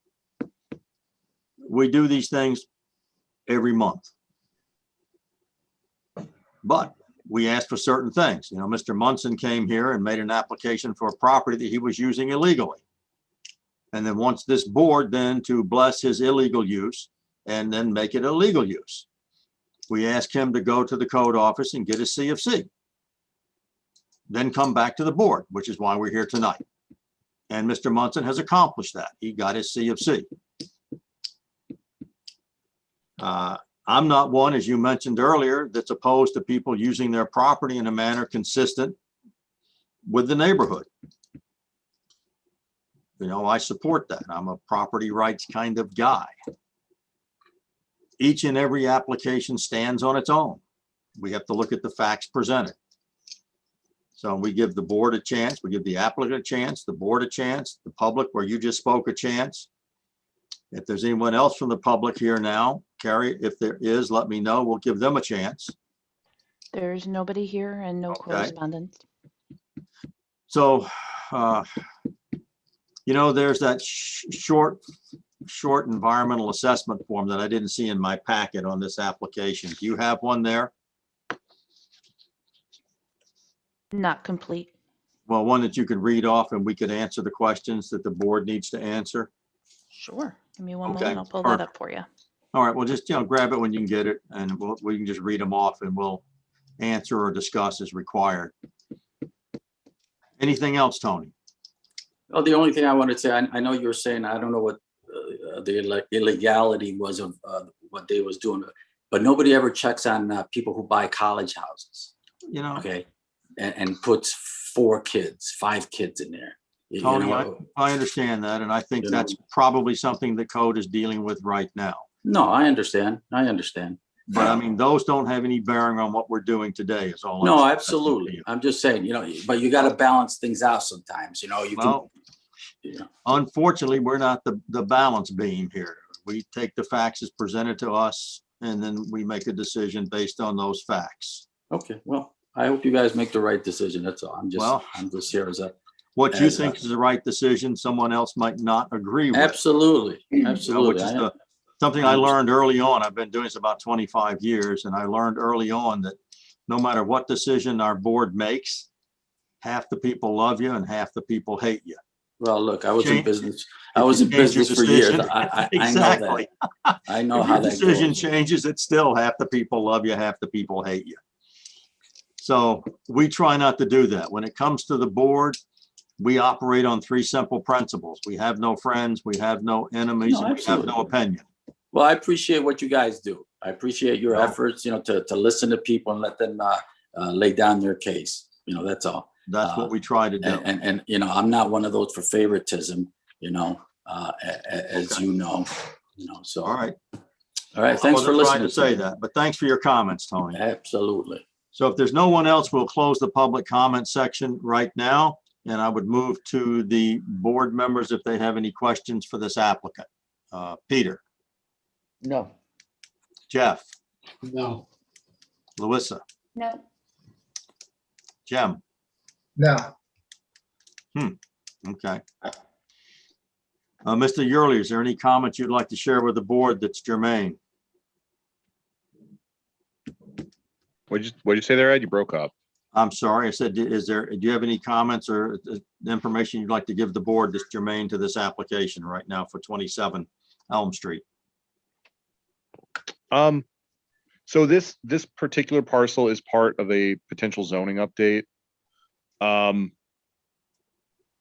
We do these things every month. But we asked for certain things. You know, Mr. Munson came here and made an application for a property that he was using illegally. And then wants this board then to bless his illegal use and then make it a legal use. We asked him to go to the code office and get his CFC. Then come back to the board, which is why we're here tonight. And Mr. Munson has accomplished that. He got his CFC. I'm not one, as you mentioned earlier, that's opposed to people using their property in a manner consistent with the neighborhood. You know, I support that. I'm a property rights kind of guy. Each and every application stands on its own. We have to look at the facts presented. So we give the board a chance, we give the applicant a chance, the board a chance, the public where you just spoke a chance. If there's anyone else from the public here now, Carrie, if there is, let me know. We'll give them a chance. There's nobody here and no correspondence. So, you know, there's that short environmental assessment form that I didn't see in my packet on this application. Do you have one there? Not complete. Well, one that you could read off and we could answer the questions that the board needs to answer. Sure. Give me one Okay, moment. I'll pull that up for you. All right, well, just, you know, grab it when you can get it and we can just read them off and we'll answer or discuss as required. Anything else, Tony? Oh, the only thing I wanted to say, I know you were saying, I don't know what the illegality was of what they was doing, but nobody ever checks on people who buy college houses. You know, okay, and puts 4 kids, 5 kids in there. Tony, I understand that, and I think that's probably something the code is dealing with right now. No, I understand. But I mean, those don't have any bearing on what we're doing today is all. No, absolutely. I'm just saying, you know, but you got to balance things out sometimes, you know, unfortunately, we're not the balance beam here. We take the facts as presented to us and then we make a decision based on those facts. Okay, well, I hope you guys make the right decision. That's all. I'm just here as a. What you think is the right decision, someone else might not agree with. Absolutely, absolutely. Which is something I learned early on. I've been doing this about 25 years, and I learned early on that no matter what decision our board makes, half the people love you and half the people hate you. Well, look, I was in business. I was in business for years. I Exactly. know that. I know If how your that decision goes. changes, it's still half the people love you, half the people hate you. So we try not to do that. When it comes to the board, we operate on 3 simple principles. We have no friends, we have no enemies, No, and we have no absolutely. opinion. Well, I appreciate what you guys do. I appreciate your efforts, you know, to listen to people and let them lay down their case. You know, that's all. That's what we try to do. And you know, I'm not one of those for favoritism, you know, as you know, so. All right. All right, thanks for I wasn't trying listening. to say that, but thanks for your comments, Tony. Absolutely. So if there's no one else, we'll close the public comment section right now. And I would move to the board members if they have any questions for this applicant. Peter, No. Jeff, No. Larissa, No. Jim. No. Okay. Mr. Yurley, is there any comments you'd like to share with the board that's germane? What'd you say there, Ed? You broke up. I'm sorry, I said, do you have any comments or information you'd like to give the board that's germane to this application right now for 27 Elm Street? So this particular parcel is part of a potential zoning update.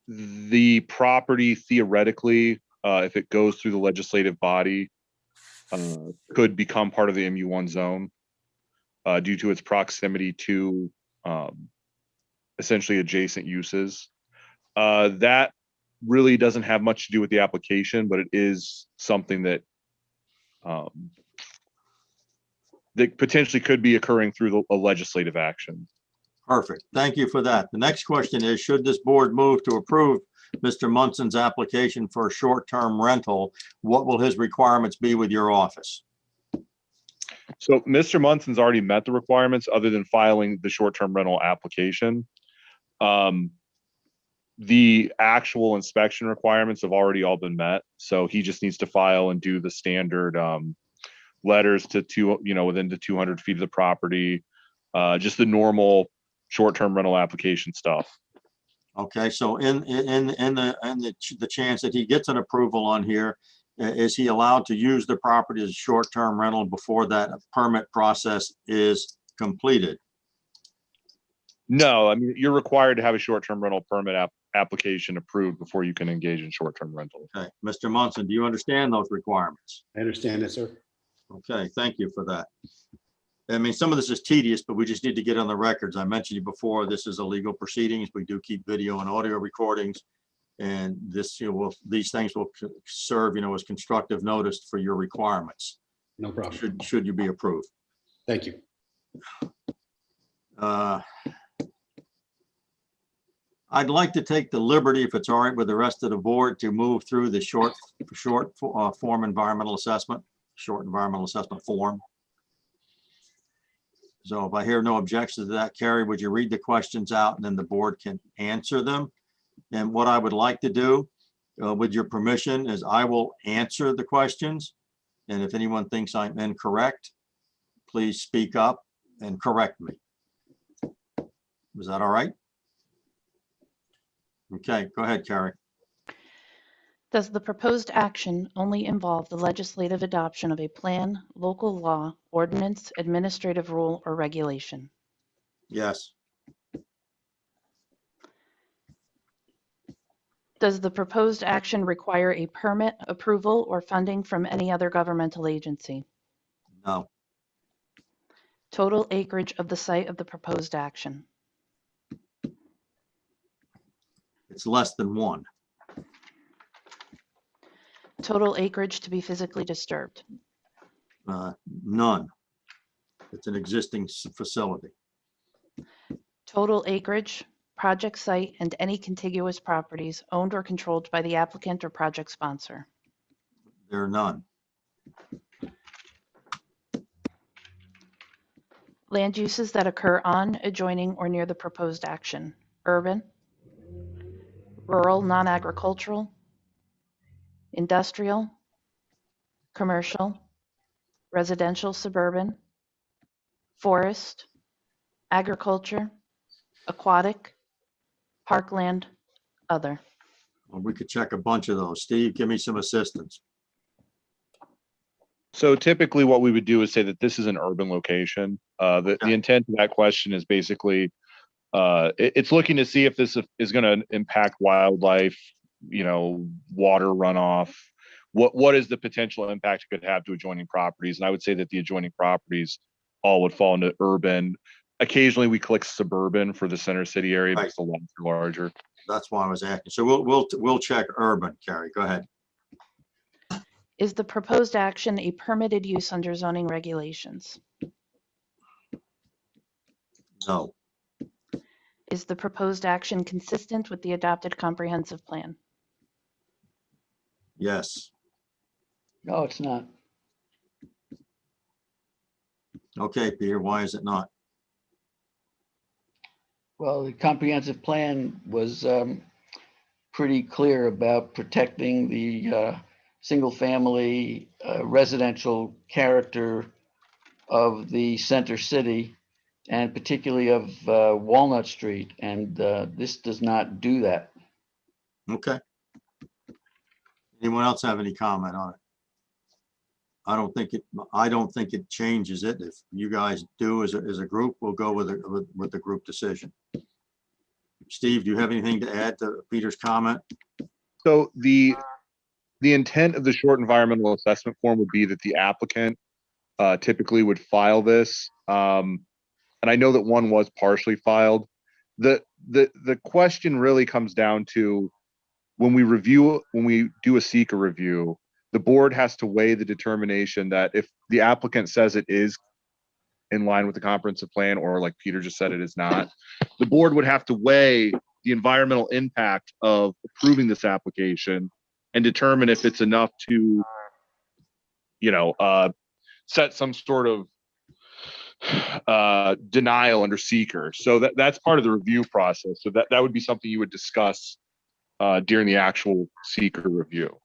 The property theoretically, if it goes through the legislative body, could become part of the MU1 zone due to its proximity to essentially adjacent uses. That really doesn't have much to do with the application, but it is something that that potentially could be occurring through a legislative action. Perfect. Thank you for that. The next question is, should this board move to approve Mr. Munson's application for a short-term rental? What will his requirements be with your office? So Mr. Munson's already met the requirements other than filing the short-term rental application. The actual inspection requirements have already all been met. So he just needs to file and do the standard letters to within the 200 feet of the property, just the normal short-term rental application stuff. Okay, so in the chance that he gets an approval on here, is he allowed to use the property as a short-term rental before that permit process is completed? No, I mean, you're required to have a short-term rental permit application approved before you can engage in short-term rental. Okay, Mr. Munson, do you understand those requirements? I understand it, sir. Okay, thank you for that. I mean, some of this is tedious, but we just need to get on the records. I mentioned you before, this is a legal proceedings. We do keep video and audio recordings. And this, these things will serve, as constructive notice for your requirements. No problem. Should you be approved. Thank you. I'd like to take the liberty, if it's all right with the rest of the board, to move through the short form environmental assessment, short environmental assessment form. So if I hear no objections to that, Carrie, would you read the questions out and then the board can answer them? And what I would like to do, with your permission, is I will answer the questions. And if anyone thinks I'm incorrect, please speak up and correct me. Is that all right? Okay, go ahead, Carrie. Does the proposed action only involve the legislative adoption of a plan, local law, ordinance, administrative rule, or regulation? Yes. Does the proposed action require a permit, approval, or funding from any other governmental agency? No. Total acreage of the site of the proposed action? It's less than 1. Total acreage to be physically disturbed? None. It's an existing facility. Total acreage, project site, and any contiguous properties owned or controlled by the applicant or project sponsor? There are none. Land uses that occur on, adjoining, or near the proposed action: urban, rural, non-agricultural, industrial, commercial, residential, suburban, forest, agriculture, aquatic, parkland, other. Well, we could check a bunch of those. Steve, give me some assistance. So typically what we would do is say that this is an urban location. The intent of that question is basically, it's looking to see if this is going to impact wildlife, water runoff. What is the potential impact it could have to adjoining properties? And I would say that the adjoining properties all would fall into urban. Occasionally we click suburban for the center city area because the lots are larger. That's why I was asking. So we'll check urban. Carrie, go ahead. Is the proposed action a permitted use under zoning regulations? No. Is the proposed action consistent with the adopted comprehensive plan? Yes. No, it's not. Okay, Peter, why is it not? Well, the comprehensive plan was pretty clear about protecting the single-family residential character of the center city, and particularly of Walnut Street. And this does not do that. Okay. Anyone else have any comment on it? I don't think it changes it. If you guys do as a group, we'll go with the group decision. Steve, do you have anything to add to Peter's comment? So the intent of the short environmental assessment form would be that the applicant typically would file this. And I know that one was partially filed. The question really comes down to when we do a seeker review, the board has to weigh the determination that if the applicant says it is in line with the comprehensive plan, or like Peter just said, it is not, the board would have to weigh the environmental impact of approving this application and determine if it's enough to, set some sort of denial under seeker. So that's part of the review process. So that would be something you would discuss during the actual seeker review.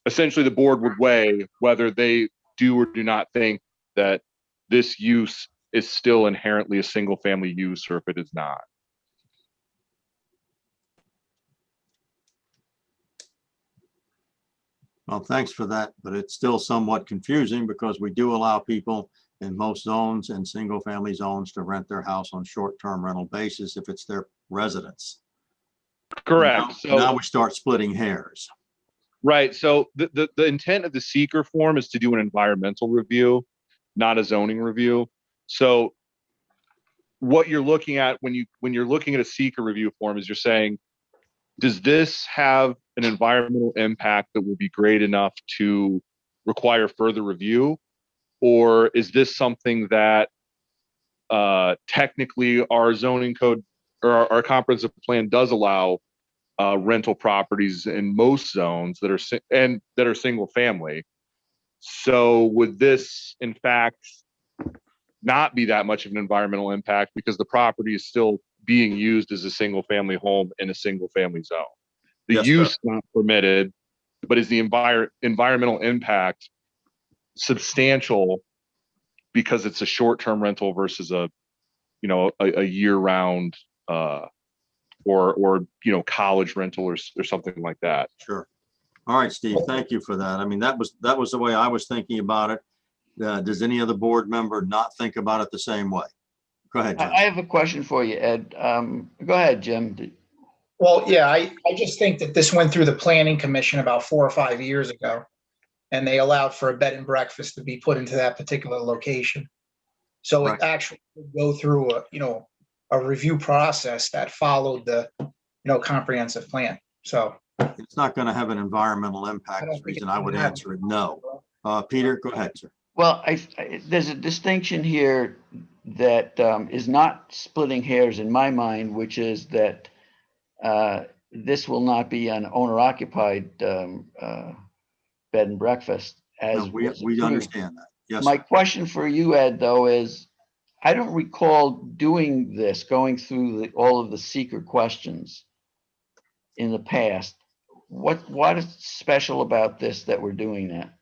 Essentially, the board would weigh whether they do or do not think that this use is still inherently a single family use, or if it is not. Well, thanks for that, but it's still somewhat confusing because we do allow people in most zones and single-family zones to rent their house on short-term rental basis if it's their residence. Correct. Now we start splitting hairs. Right. So the intent of the seeker form is to do an environmental review, not a zoning review. So what you're looking at when you're looking at a seeker review form is you're saying, does this have an environmental impact that will be great enough to require further review? Or is this something that technically our zoning code or our comprehensive plan does allow rental properties in most zones that are single family? So would this in fact not be that much of an environmental impact because the property is still being used as a single family home in a single family zone? The Yes, use sir. not permitted, but is the environmental impact substantial because it's a short-term rental versus a year-round or college rental or something like that? Sure. All right, Steve, thank you for that. I mean, that was the way I was thinking about it. Does any other board member not think about it the same way? Go ahead, Jim. I have a question for you, Ed. Go ahead, Jim. Well, yeah, I just think that this went through the planning commission about 4 or 5 years ago. And they allowed for a bed and breakfast to be put into that particular location. So Right. it actually would go through a review process that followed the, comprehensive plan. So It's not going to have an environmental impact. I don't The think reason it's I would gonna have- answer it no. Peter, go ahead, sir. Well, there's a distinction here that is not splitting hairs in my mind, which is that this will not be an owner-occupied bed and breakfast. No, As we was approved. understand that. Yes. My sir. question for you, Ed, though, is I don't recall doing this, going through all of the seeker questions in the past. What is special about this that we're doing that?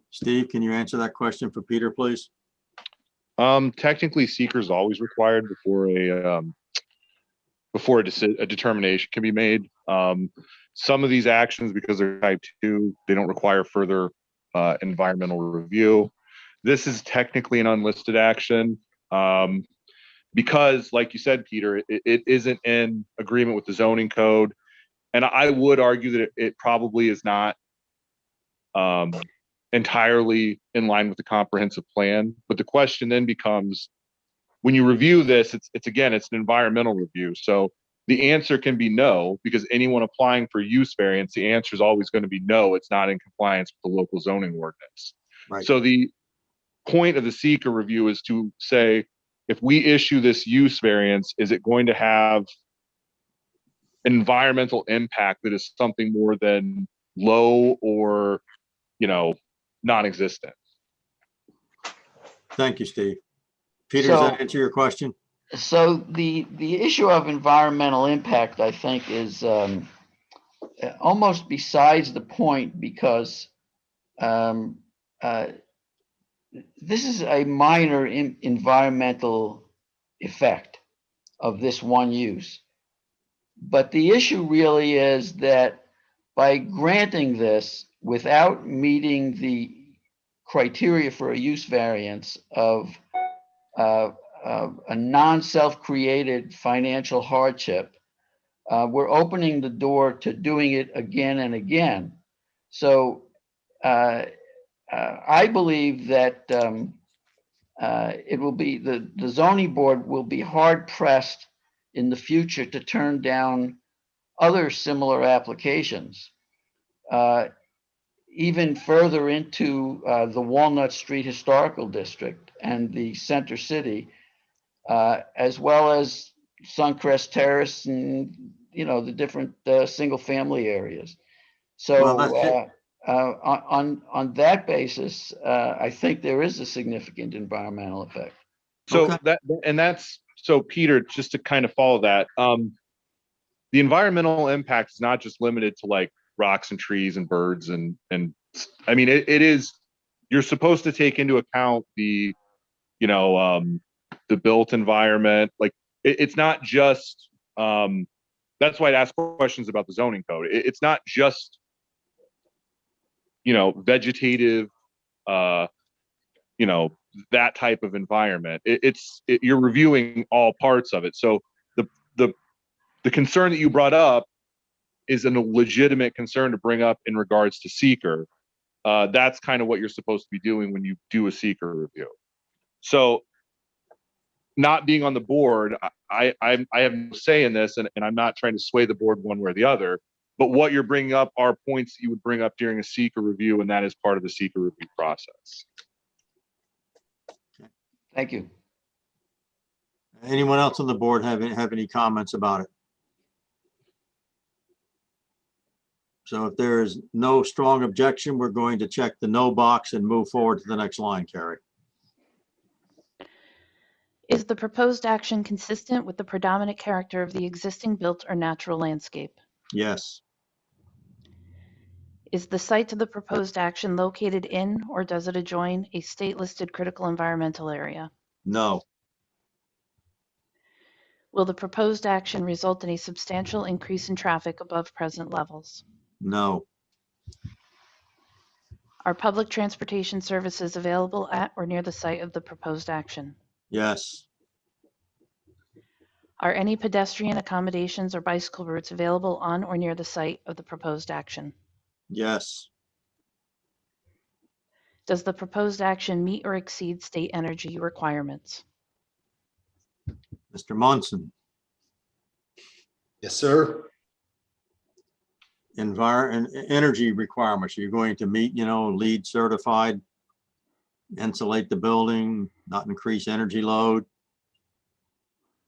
Steve, can you answer that question for Peter, please? Technically, seeker is always required before a determination can be made. Some of these actions, because they're type 2, they don't require further environmental review. This is technically an unlisted action because, like you said, Peter, it isn't in agreement with the zoning code. And I would argue that it probably is not entirely in line with the comprehensive plan. But the question then becomes, when you review this, it's an environmental review. So the answer can be no, because anyone applying for use variance, the answer is always going to be no, it's not in compliance with the local zoning ordinance. Right. So the point of the seeker review is to say, if we issue this use variance, is it going to have environmental impact that is something more than low or, non-existent? Thank you, Steve. Peter, does that answer your question? So the issue of environmental impact, I think, is almost besides the point, because this is a minor environmental effect of this one use. But the issue really is that by granting this without meeting the criteria for a use variance of a non-self-created financial hardship, we're opening the door to doing it again and again. So I believe that it will be the zoning board will be hard pressed in the future to turn down other similar applications. even further into the Walnut Street Historical District and the Center City, as well as Suncrest Terrace and, you know, the different single-family areas. Well, that's So on that basis, I think there is a significant environmental effect. So Okay. so Peter, just to kind of follow that, the environmental impact is not just limited to like rocks and trees and birds and I mean, it is, you're supposed to take into account the, you know, the built environment. Like it's not just, that's why I'd ask questions about the zoning code. It's not just, you know, vegetative, you know, that type of environment. You're reviewing all parts of it. So the concern that you brought up is a legitimate concern to bring up in regards to seeker. That's kind of what you're supposed to be doing when you do a seeker review. So not being on the board, I have no say in this, and I'm not trying to sway the board one way or the other, but what you're bringing up are points that you would bring up during a seeker review, and that is part of the seeker review process. Thank you. Anyone else on the board have any comments about it? So if there is no strong objection, we're going to check the no box and move forward to the next line, Carrie. Is the proposed action consistent with the predominant character of the existing built or natural landscape? Yes. Is the site of the proposed action located in or does it adjoin a state-listed critical environmental area? No. Will the proposed action result in a substantial increase in traffic above present levels? No. Are public transportation services available at or near the site of the proposed action? Yes. Are any pedestrian accommodations or bicycle routes available on or near the site of the proposed action? Yes. Does the proposed action meet or exceed state energy requirements? Mr. Munson, Yes, sir. energy requirements. You're going to meet, you know, LEED certified, insulate the building, not increase energy load.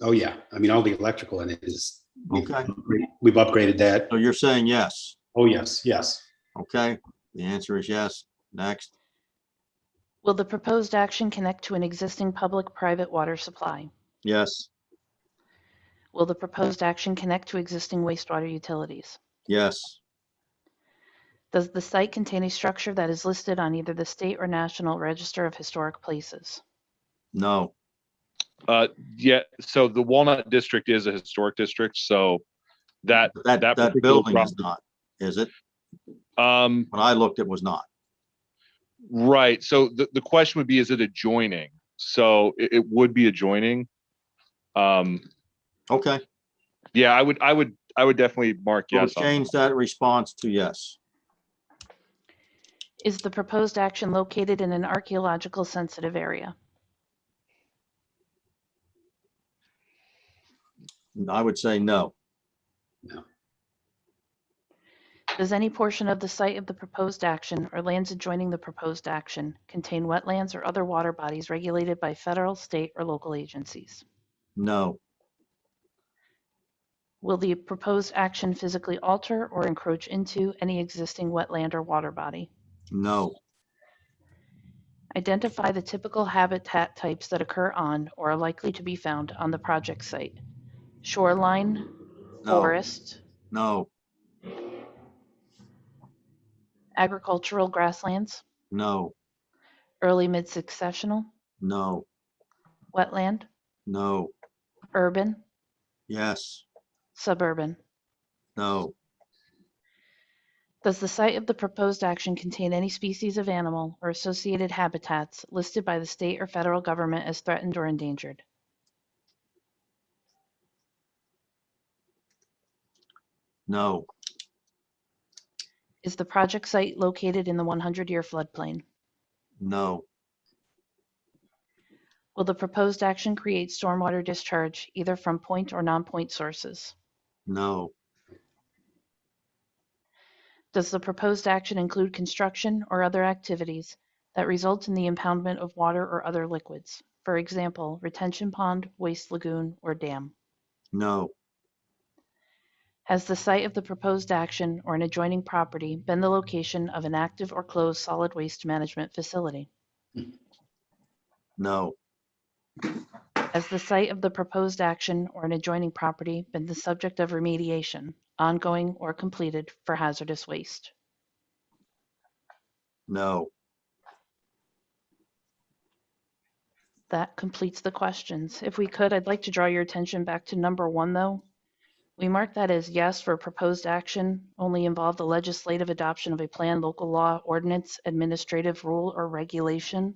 Oh, yeah. I mean, all the electrical in it is, Okay. we've upgraded that. So you're saying yes. Oh, yes, yes. Okay. The answer is yes. Next. Will the proposed action connect to an existing public-private water supply? Yes. Will the proposed action connect to existing wastewater utilities? Yes. Does the site contain a structure that is listed on either the state or national register of historic places? No. Yeah, so the Walnut District is a historic district, so that That particular building is property- not, is it? When I looked, it was not. Right. So the question would be, is it adjoining? So it would be adjoining. Okay. Yeah, I would definitely mark We'll yes. on change that response to yes. Is the proposed action located in an archaeological sensitive area? I would say no. Does any portion of the site of the proposed action or lands adjoining the proposed action contain wetlands or other water bodies regulated by federal, state, or local agencies? No. Will the proposed action physically alter or encroach into any existing wetland or water body? No. Identify the typical habitat types that occur on or are likely to be found on the project site. Shoreline, No. forest, No. agricultural grasslands, No. early mid-successional, No. wetland, No. urban, Yes. suburban. No. Does the site of the proposed action contain any species of animal or associated habitats listed by the state or federal government as threatened or endangered? No. Is the project site located in the 100-year floodplain? No. Will the proposed action create stormwater discharge either from point or non-point sources? No. Does the proposed action include construction or other activities that result in the impoundment of water or other liquids? For example, retention pond, waste lagoon, or dam? No, Has the site of the proposed action or an adjoining property been the location of an active or closed solid waste management facility? no, Has the site of the proposed action or an adjoining property been the subject of remediation, ongoing or completed, for hazardous waste? no. That completes the questions. If we could, I'd like to draw your attention back to number 1, though. We mark that as yes for proposed action only involve the legislative adoption of a plan, local law, ordinance, administrative rule, or regulation.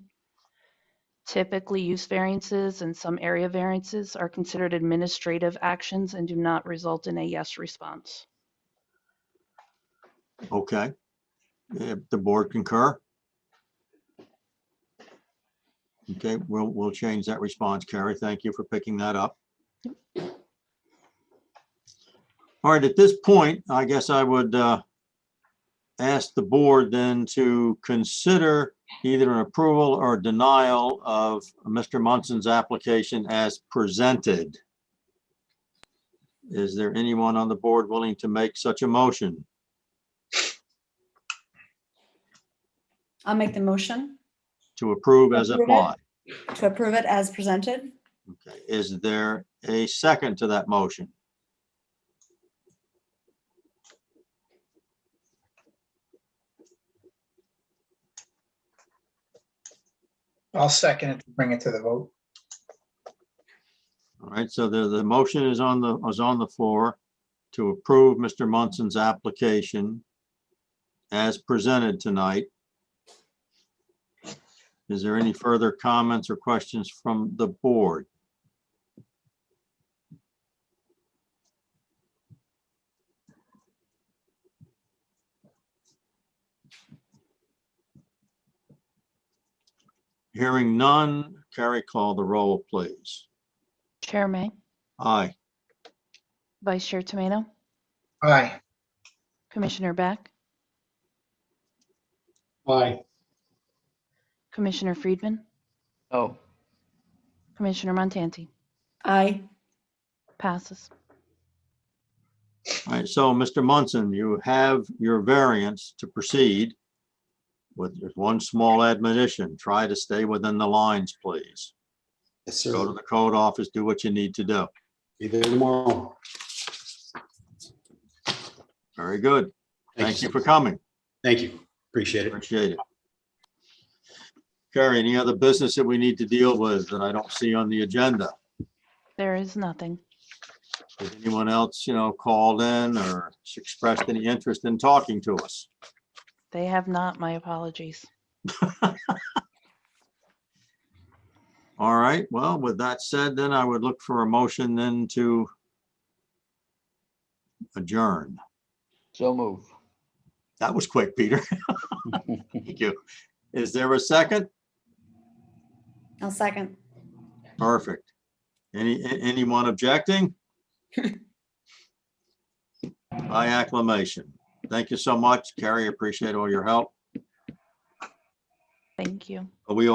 Typically, use variances and some area variances are considered administrative actions and do not result in a yes response. Okay. If the board concur? Okay, we'll change that response, Carrie. Thank you for picking that up. All right, at this point, I guess I would ask the board then to consider either an approval or denial of Mr. Munson's application as presented. Is there anyone on the board willing to make such a motion? I'll make the motion To approve as Approve it. applied? to approve it as presented. Okay, is there a second to that motion? I'll second it to bring it to the vote. All right, so the motion is on the floor to approve Mr. Munson's application as presented tonight. Is there any further comments or questions from the board? Hearing none, Carrie, call the roll, please. Chair May, Aye. Vice Chair Tomato, Aye. Commissioner Beck, Aye. Commissioner Friedman, Oh, Commissioner Montanti. Aye. Passes. All right, so Mr. Munson, you have your variance to proceed with just one small admonition. Try to stay within the lines, please. Yes, Go to sir. the code office, do what you need to do. Be there tomorrow. Very good. Thank you sir. for coming. Thank you. Appreciate it. Appreciate it. Carrie, any other business that we need to deal with that I don't see on the agenda? There is nothing. Has anyone else, called in or expressed any interest in talking to us? They have not. My apologies. All right, well, with that said, then I would look for a motion then to adjourn. so move. That was quick, Peter. Thank you. Is there a second? I'll second. Perfect. Anyone objecting? By acclamation. Thank you so much, Carrie. Appreciate all your help. Thank you. We all